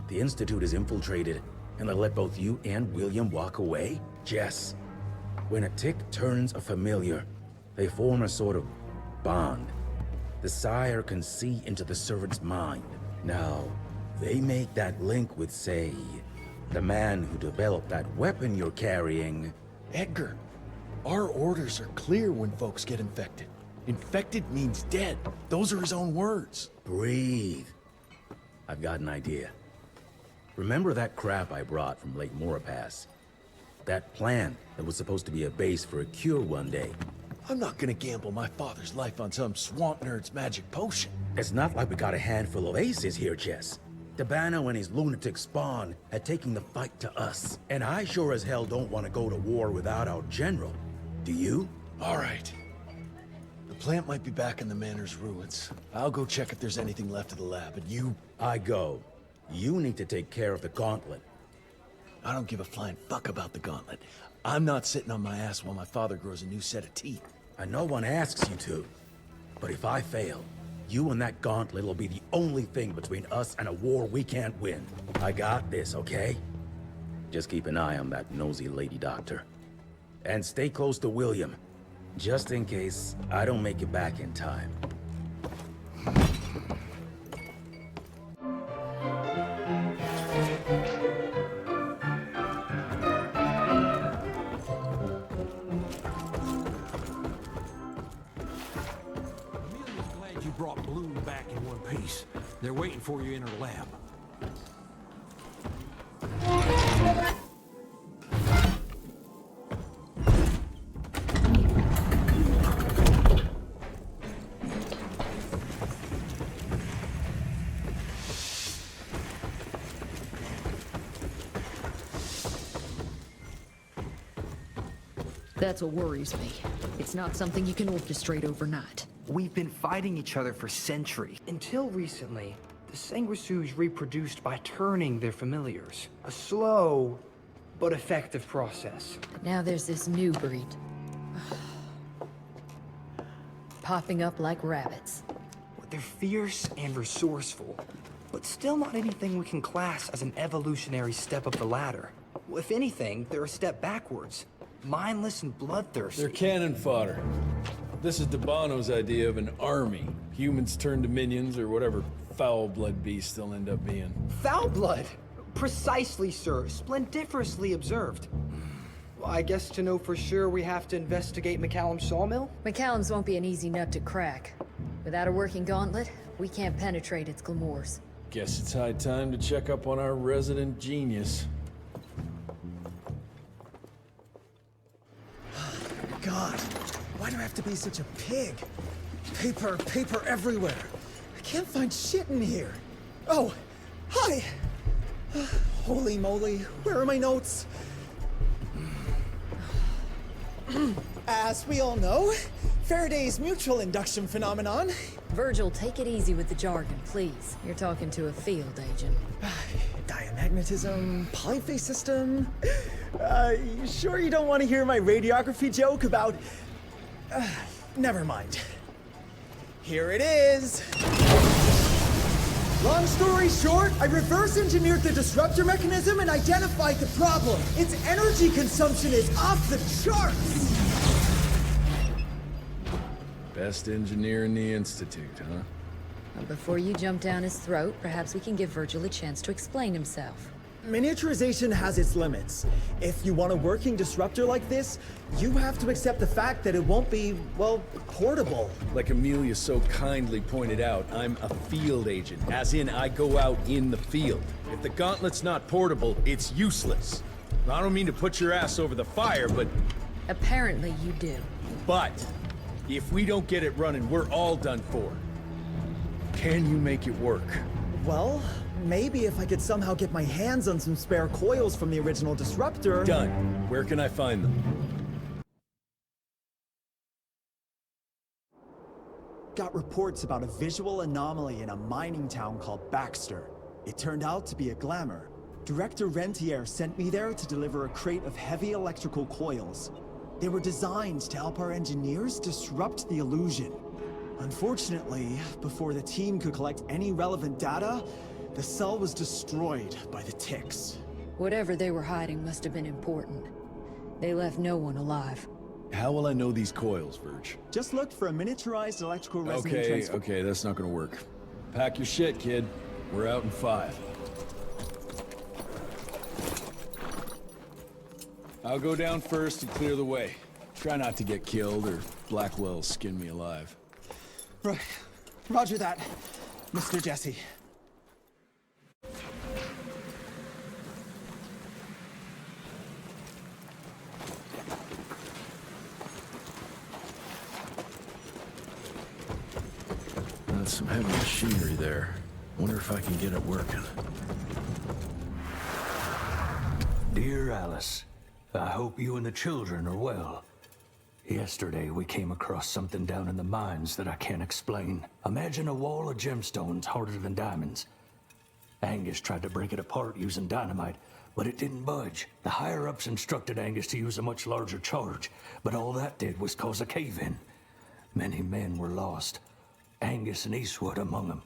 The Institute is infiltrated, and they let both you and William walk away? Jess, when a Tick turns a familiar, they form a sort of bond. The sire can see into the servant's mind. Now, they make that link with, say, the man who developed that weapon you're carrying, Edgar, our orders are clear when folks get infected. Infected means dead. Those are his own words. Breathe. I've got an idea. Remember that crap I brought from Lake Morapass? That plan that was supposed to be a base for a cure one day. I'm not gonna gamble my father's life on some swamp nerd's magic potion. It's not like we got a handful of aces here, Jess. Dabano and his lunatic spawn had taken the fight to us. And I sure as hell don't want to go to war without our general. Do you? All right. The plant might be back in the manor's ruins. I'll go check if there's anything left of the lab, and you... I go. You need to take care of the gauntlet. I don't give a flying fuck about the gauntlet. I'm not sitting on my ass while my father grows a new set of teeth. I know one asks you to. But if I fail, you and that gauntlet will be the only thing between us and a war we can't win. I got this, okay? Just keep an eye on that nosy lady doctor. And stay close to William, just in case I don't make it back in time. Brought Bloom back in one piece. They're waiting for you in her lab. That's what worries me. It's not something you can orchestrate overnight. We've been fighting each other for centuries. Until recently, the sanguisuge reproduced by turning their familiars. A slow, but effective process. Now there's this new breed. Popping up like rabbits. They're fierce and resourceful, but still not anything we can class as an evolutionary step up the ladder. If anything, they're a step backwards. Mindless and bloodthirsty. They're cannon fodder. This is Dabano's idea of an army. Humans turn to minions or whatever foul blood beasts they'll end up being. Foul blood? Precisely, sir. Splendiferously observed. Well, I guess to know for sure we have to investigate McCallum's sawmill? McCallum's won't be an easy nut to crack. Without a working gauntlet, we can't penetrate its glamours. Guess it's high time to check up on our resident genius. God, why do I have to be such a pig? Paper everywhere. I can't find shit in here. Oh, hi! Holy moly, where are my notes? As we all know, Faraday's mutual induction phenomenon. Virgil, take it easy with the jargon, please. You're talking to a field agent. Diamagnetism, polyphase system. You sure you don't want to hear my radiography joke about... never mind. Here it is. Long story short, I reverse engineered the disruptor mechanism and identified the problem. Its energy consumption is off the charts. Best engineer in the Institute, huh? Well, before you jump down his throat, perhaps we can give Virgil a chance to explain himself. Miniaturization has its limits. If you want a working disruptor like this, you have to accept the fact that it won't be, well, portable. Like Amelia so kindly pointed out, I'm a field agent, as in I go out in the field. If the gauntlet's not portable, it's useless. I don't mean to put your ass over the fire, but... Apparently you do. But, if we don't get it running, we're all done for. Can you make it work? Well, maybe if I could somehow get my hands on some spare coils from the original disruptor... Done. Where can I find them? Got reports about a visual anomaly in a mining town called Baxter. It turned out to be a glamour. Director Rentier sent me there to deliver a crate of heavy electrical coils. They were designed to help our engineers disrupt the illusion. Unfortunately, before the team could collect any relevant data, the cell was destroyed by the ticks. Whatever they were hiding must have been important. They left no one alive. How will I know these coils, Verge? Just look for a miniaturized electrical resonant transfer. Okay, that's not gonna work. Pack your shit, kid. We're out in 5. I'll go down first and clear the way. Try not to get killed or Blackwell skin me alive. Right. Roger that, Mr. Jesse. That's some heavy machinery there. Wonder if I can get it working. Dear Alice, I hope you and the children are well. Yesterday, we came across something down in the mines that I can't explain. Imagine a wall of gemstones harder than diamonds. Angus tried to break it apart using dynamite, but it didn't budge. The higher-ups instructed Angus to use a much larger charge, but all that did was cause a cave-in. Many men were lost, Angus and Eastwood among them.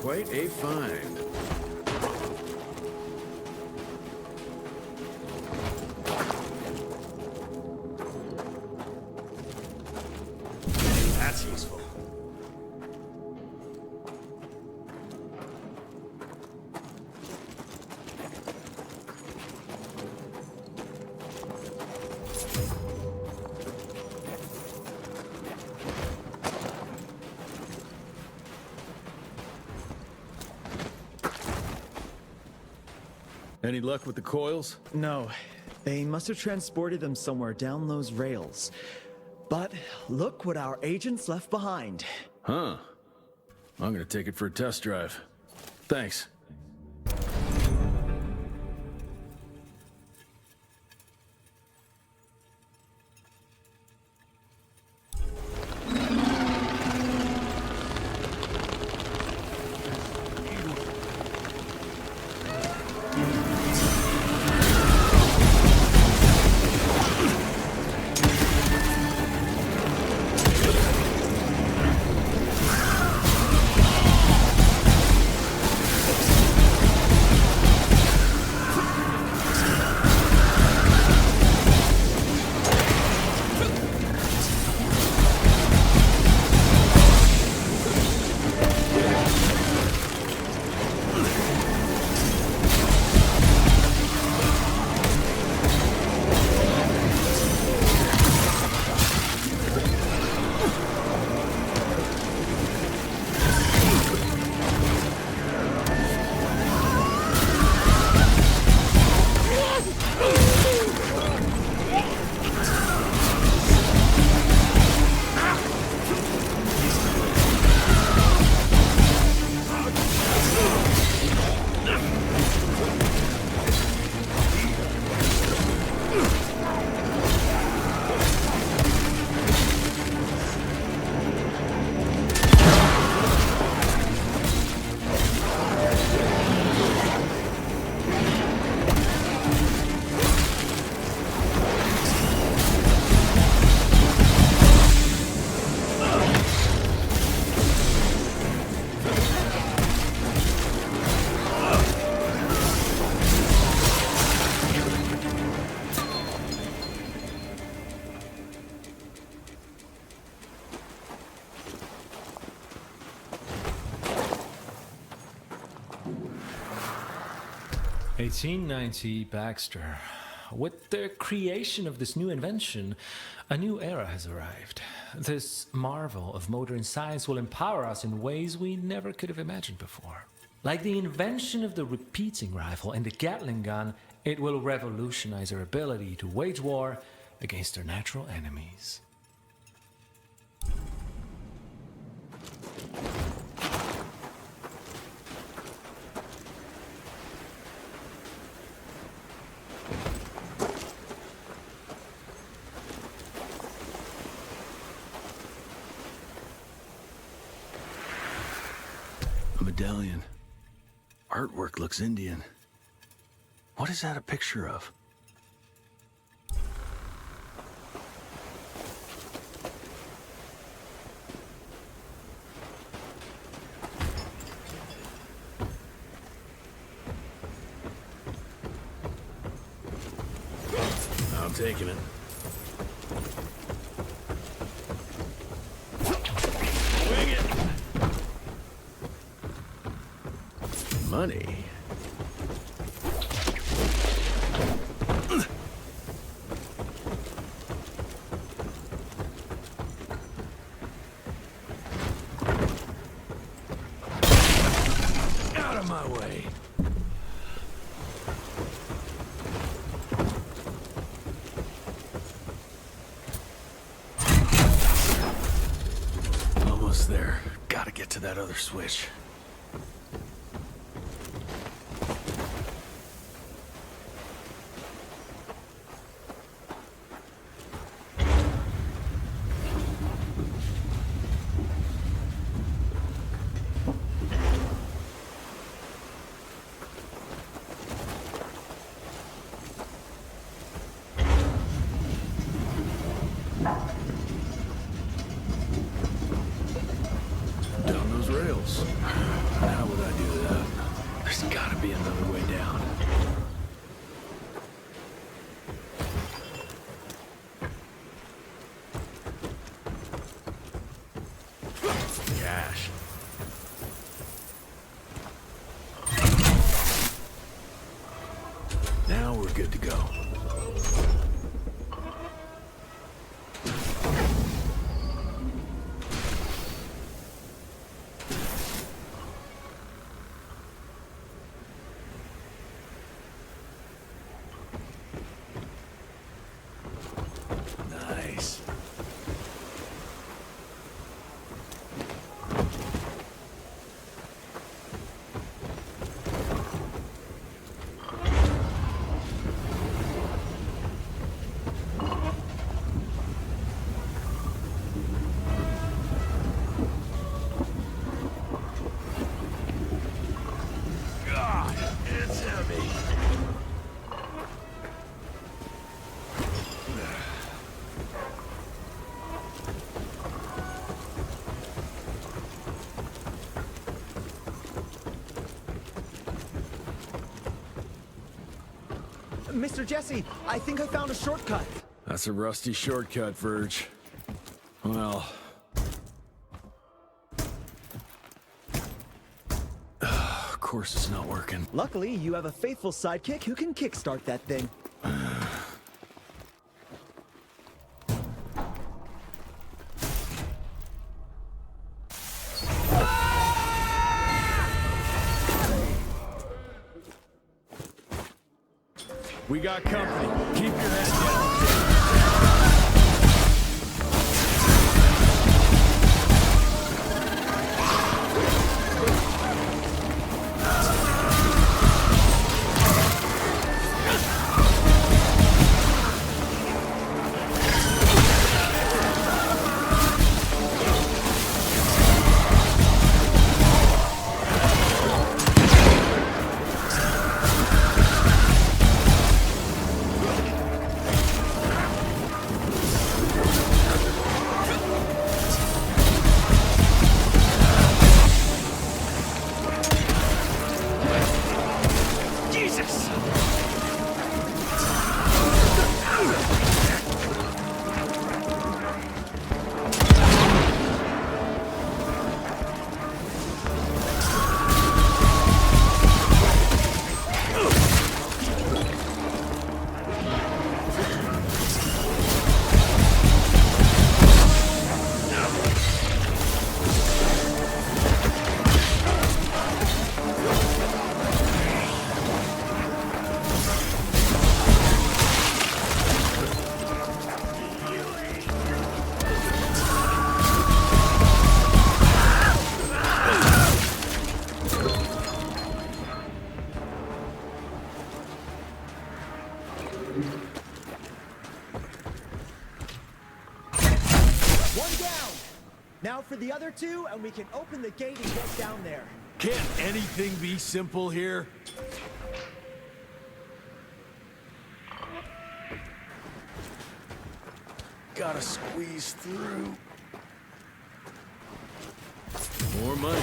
Quite a find. That's useful. Any luck with the coils? No. They must have transported them somewhere down those rails. But look what our agents left behind. Huh. I'm gonna take it for a test drive. Thanks. 1890, Baxter. With the creation of this new invention, a new era has arrived. This marvel of modern science will empower us in ways we never could have imagined before. Like the invention of the repeating rifle and the Gatling gun, it will revolutionize our ability to wage war against our natural enemies. A medallion. Artwork looks Indian. What is that a picture of? I'm taking it. Wing it! Money. Out of my way. Almost there. Gotta get to that other switch. Down those rails. How would I do that? There's gotta be another way down. Gosh. Now we're good to go. Nice. God, it's heavy. Mr. Jesse, I think I found a shortcut. That's a rusty shortcut, Verge. Well... of course it's not working. Luckily, you have a faithful sidekick who can kickstart that thing. We got company. Keep your head down. for the other two, and we can open the gate and get down there. Can't anything be simple here? Gotta squeeze through. More money.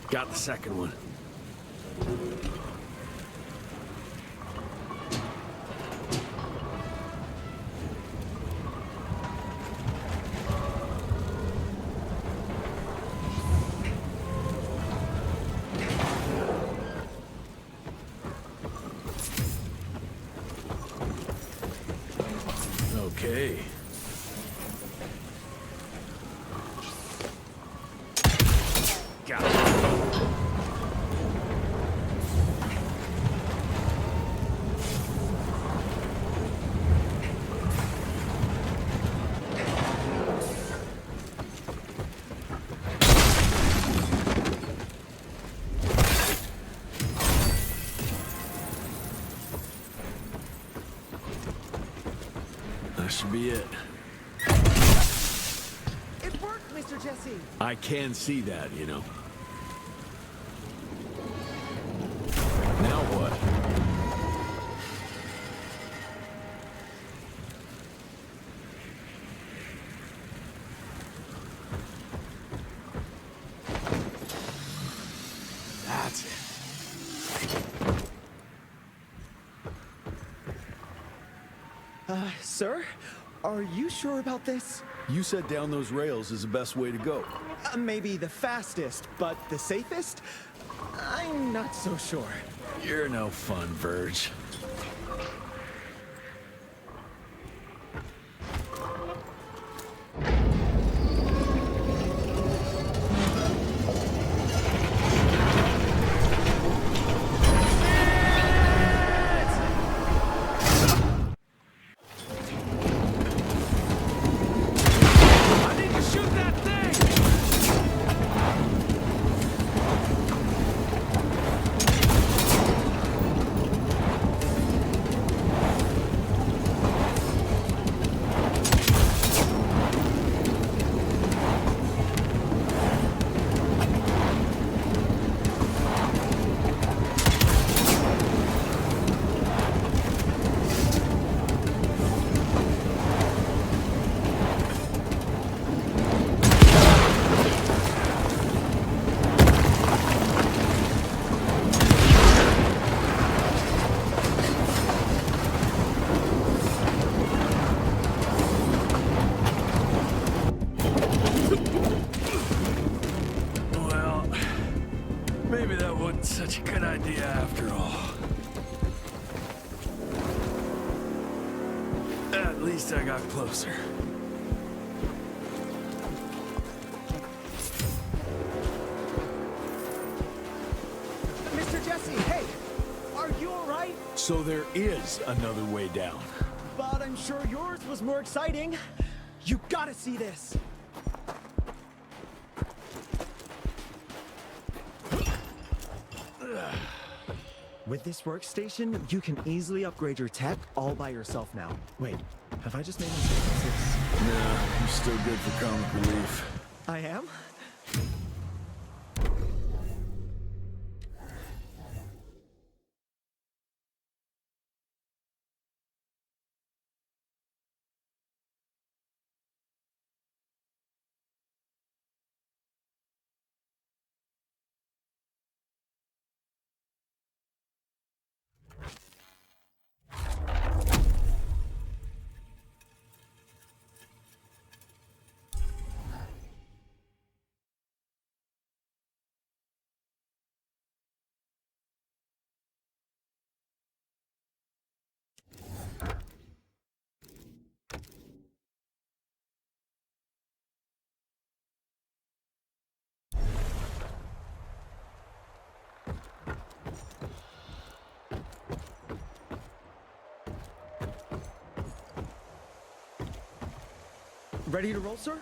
Got the second one. Okay. Got it. That should be it. It worked, Mr. Jesse! I can see that, you know. Now what? That's it. Sir? Are you sure about this? You said down those rails is the best way to go. Maybe the fastest, but the safest? I'm not so sure. You're no fun, Verge. Maybe that wasn't such a good idea after all. At least I got closer. Mr. Jesse, hey! Are you alright? So there is another way down. But I'm sure yours was more exciting. You gotta see this! With this workstation, you can easily upgrade your tech all by yourself now. Wait, have I just made mistakes? Nah, you're still good for comic relief. I am? Ready to roll, sir?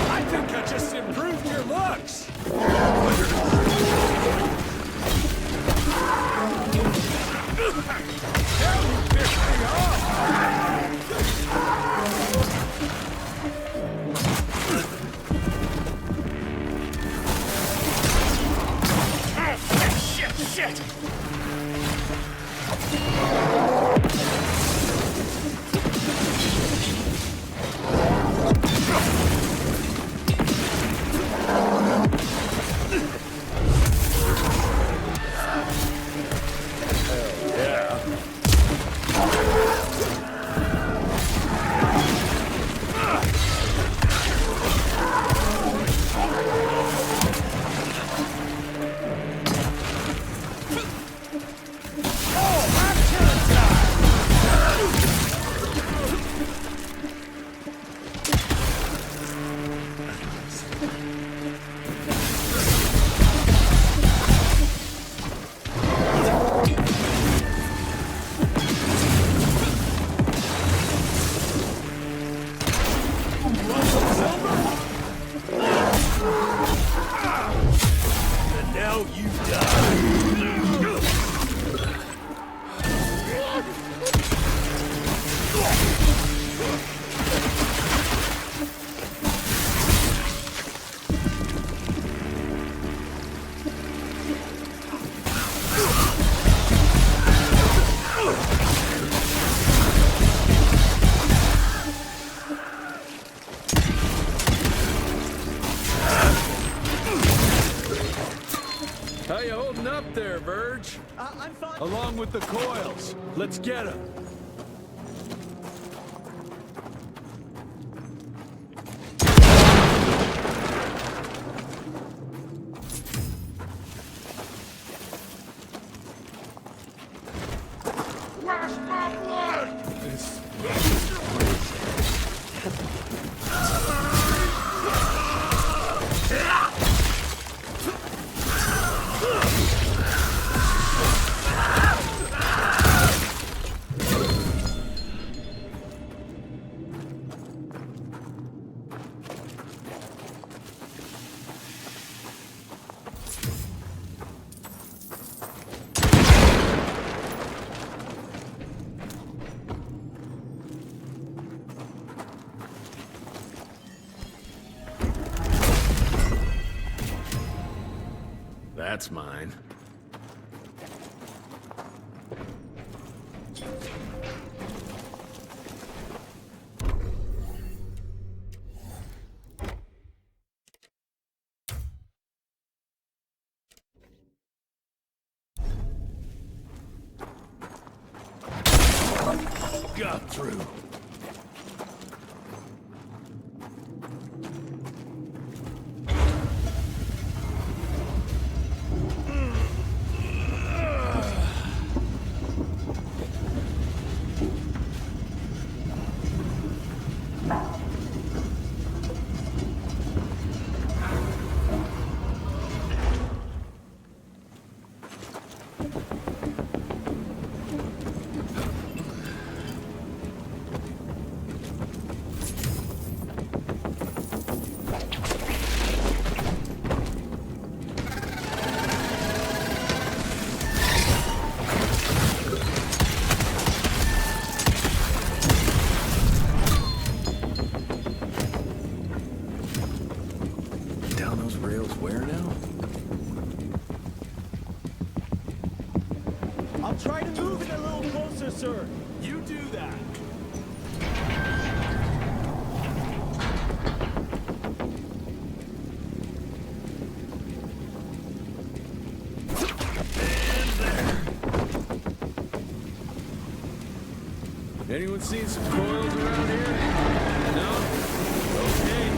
I think I just improved your looks! Shit! How you holding up there, Verge? I'm fine. Along with the coils. Let's get them. Where's my blood? That's mine. Got through. Down those rails where now? I'll try to move it a little closer, sir. You do that. Anyone seen some coils around here? No? Okay.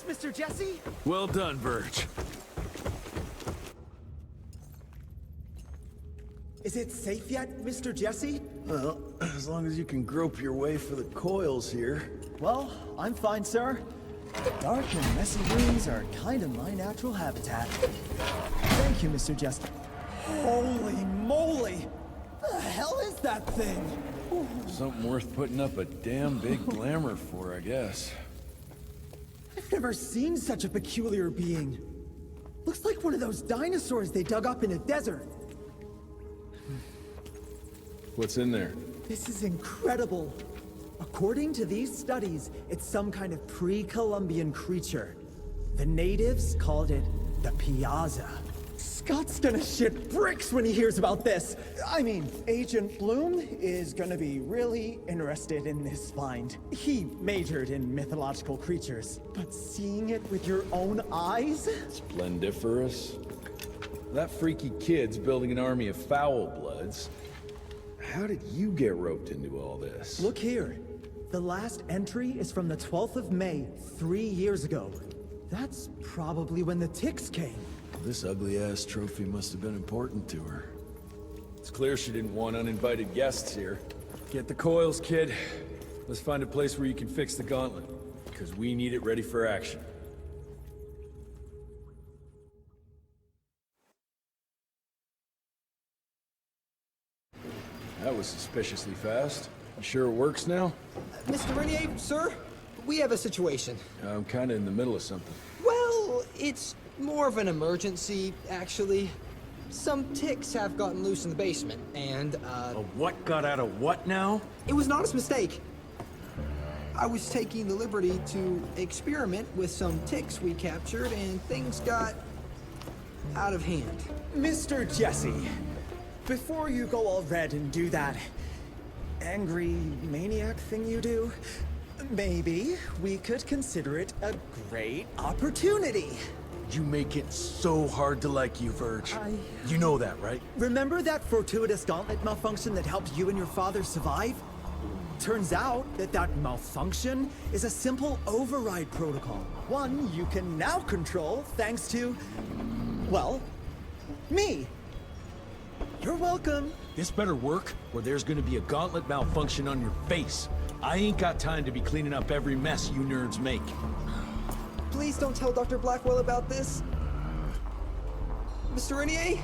Mr. Jesse? Well done, Verge. Is it safe yet, Mr. Jesse? Well, as long as you can grope your way for the coils here. Well, I'm fine, sir. Dark and messy rooms are kind of my natural habitat. Thank you, Mr. Jesse. Holy moly! The hell is that thing? Something worth putting up a damn big glamour for, I guess. I've never seen such a peculiar being. Looks like one of those dinosaurs they dug up in a desert. What's in there? This is incredible. According to these studies, it's some kind of pre-Columbian creature. The natives called it the Piazza. Scott's gonna shit bricks when he hears about this. I mean, Agent Bloom is gonna be really interested in this find. He majored in mythological creatures, but seeing it with your own eyes? Splendiferous. That freaky kid's building an army of foul bloods. How did you get roped into all this? Look here. The last entry is from the 12th of May, 3 years ago. That's probably when the ticks came. This ugly-ass trophy must have been important to her. It's clear she didn't want uninvited guests here. Get the coils, kid. Let's find a place where you can fix the gauntlet, because we need it ready for action. That was suspiciously fast. You sure it works now? Mr. Renier, sir, we have a situation. I'm kinda in the middle of something. Well, it's more of an emergency, actually. Some ticks have gotten loose in the basement, and, A what got out of what now? It was an honest mistake. I was taking the liberty to experiment with some ticks we captured, and things got out of hand. Mr. Jesse, before you go all red and do that angry maniac thing you do, maybe we could consider it a great opportunity. You make it so hard to like you, Verge. You know that, right? Remember that fortuitous gauntlet malfunction that helped you and your father survive? Turns out that that malfunction is a simple override protocol. One you can now control thanks to, well, me. You're welcome. This better work, or there's gonna be a gauntlet malfunction on your face. I ain't got time to be cleaning up every mess you nerds make. Please don't tell Dr. Blackwell about this. Mr. Renier?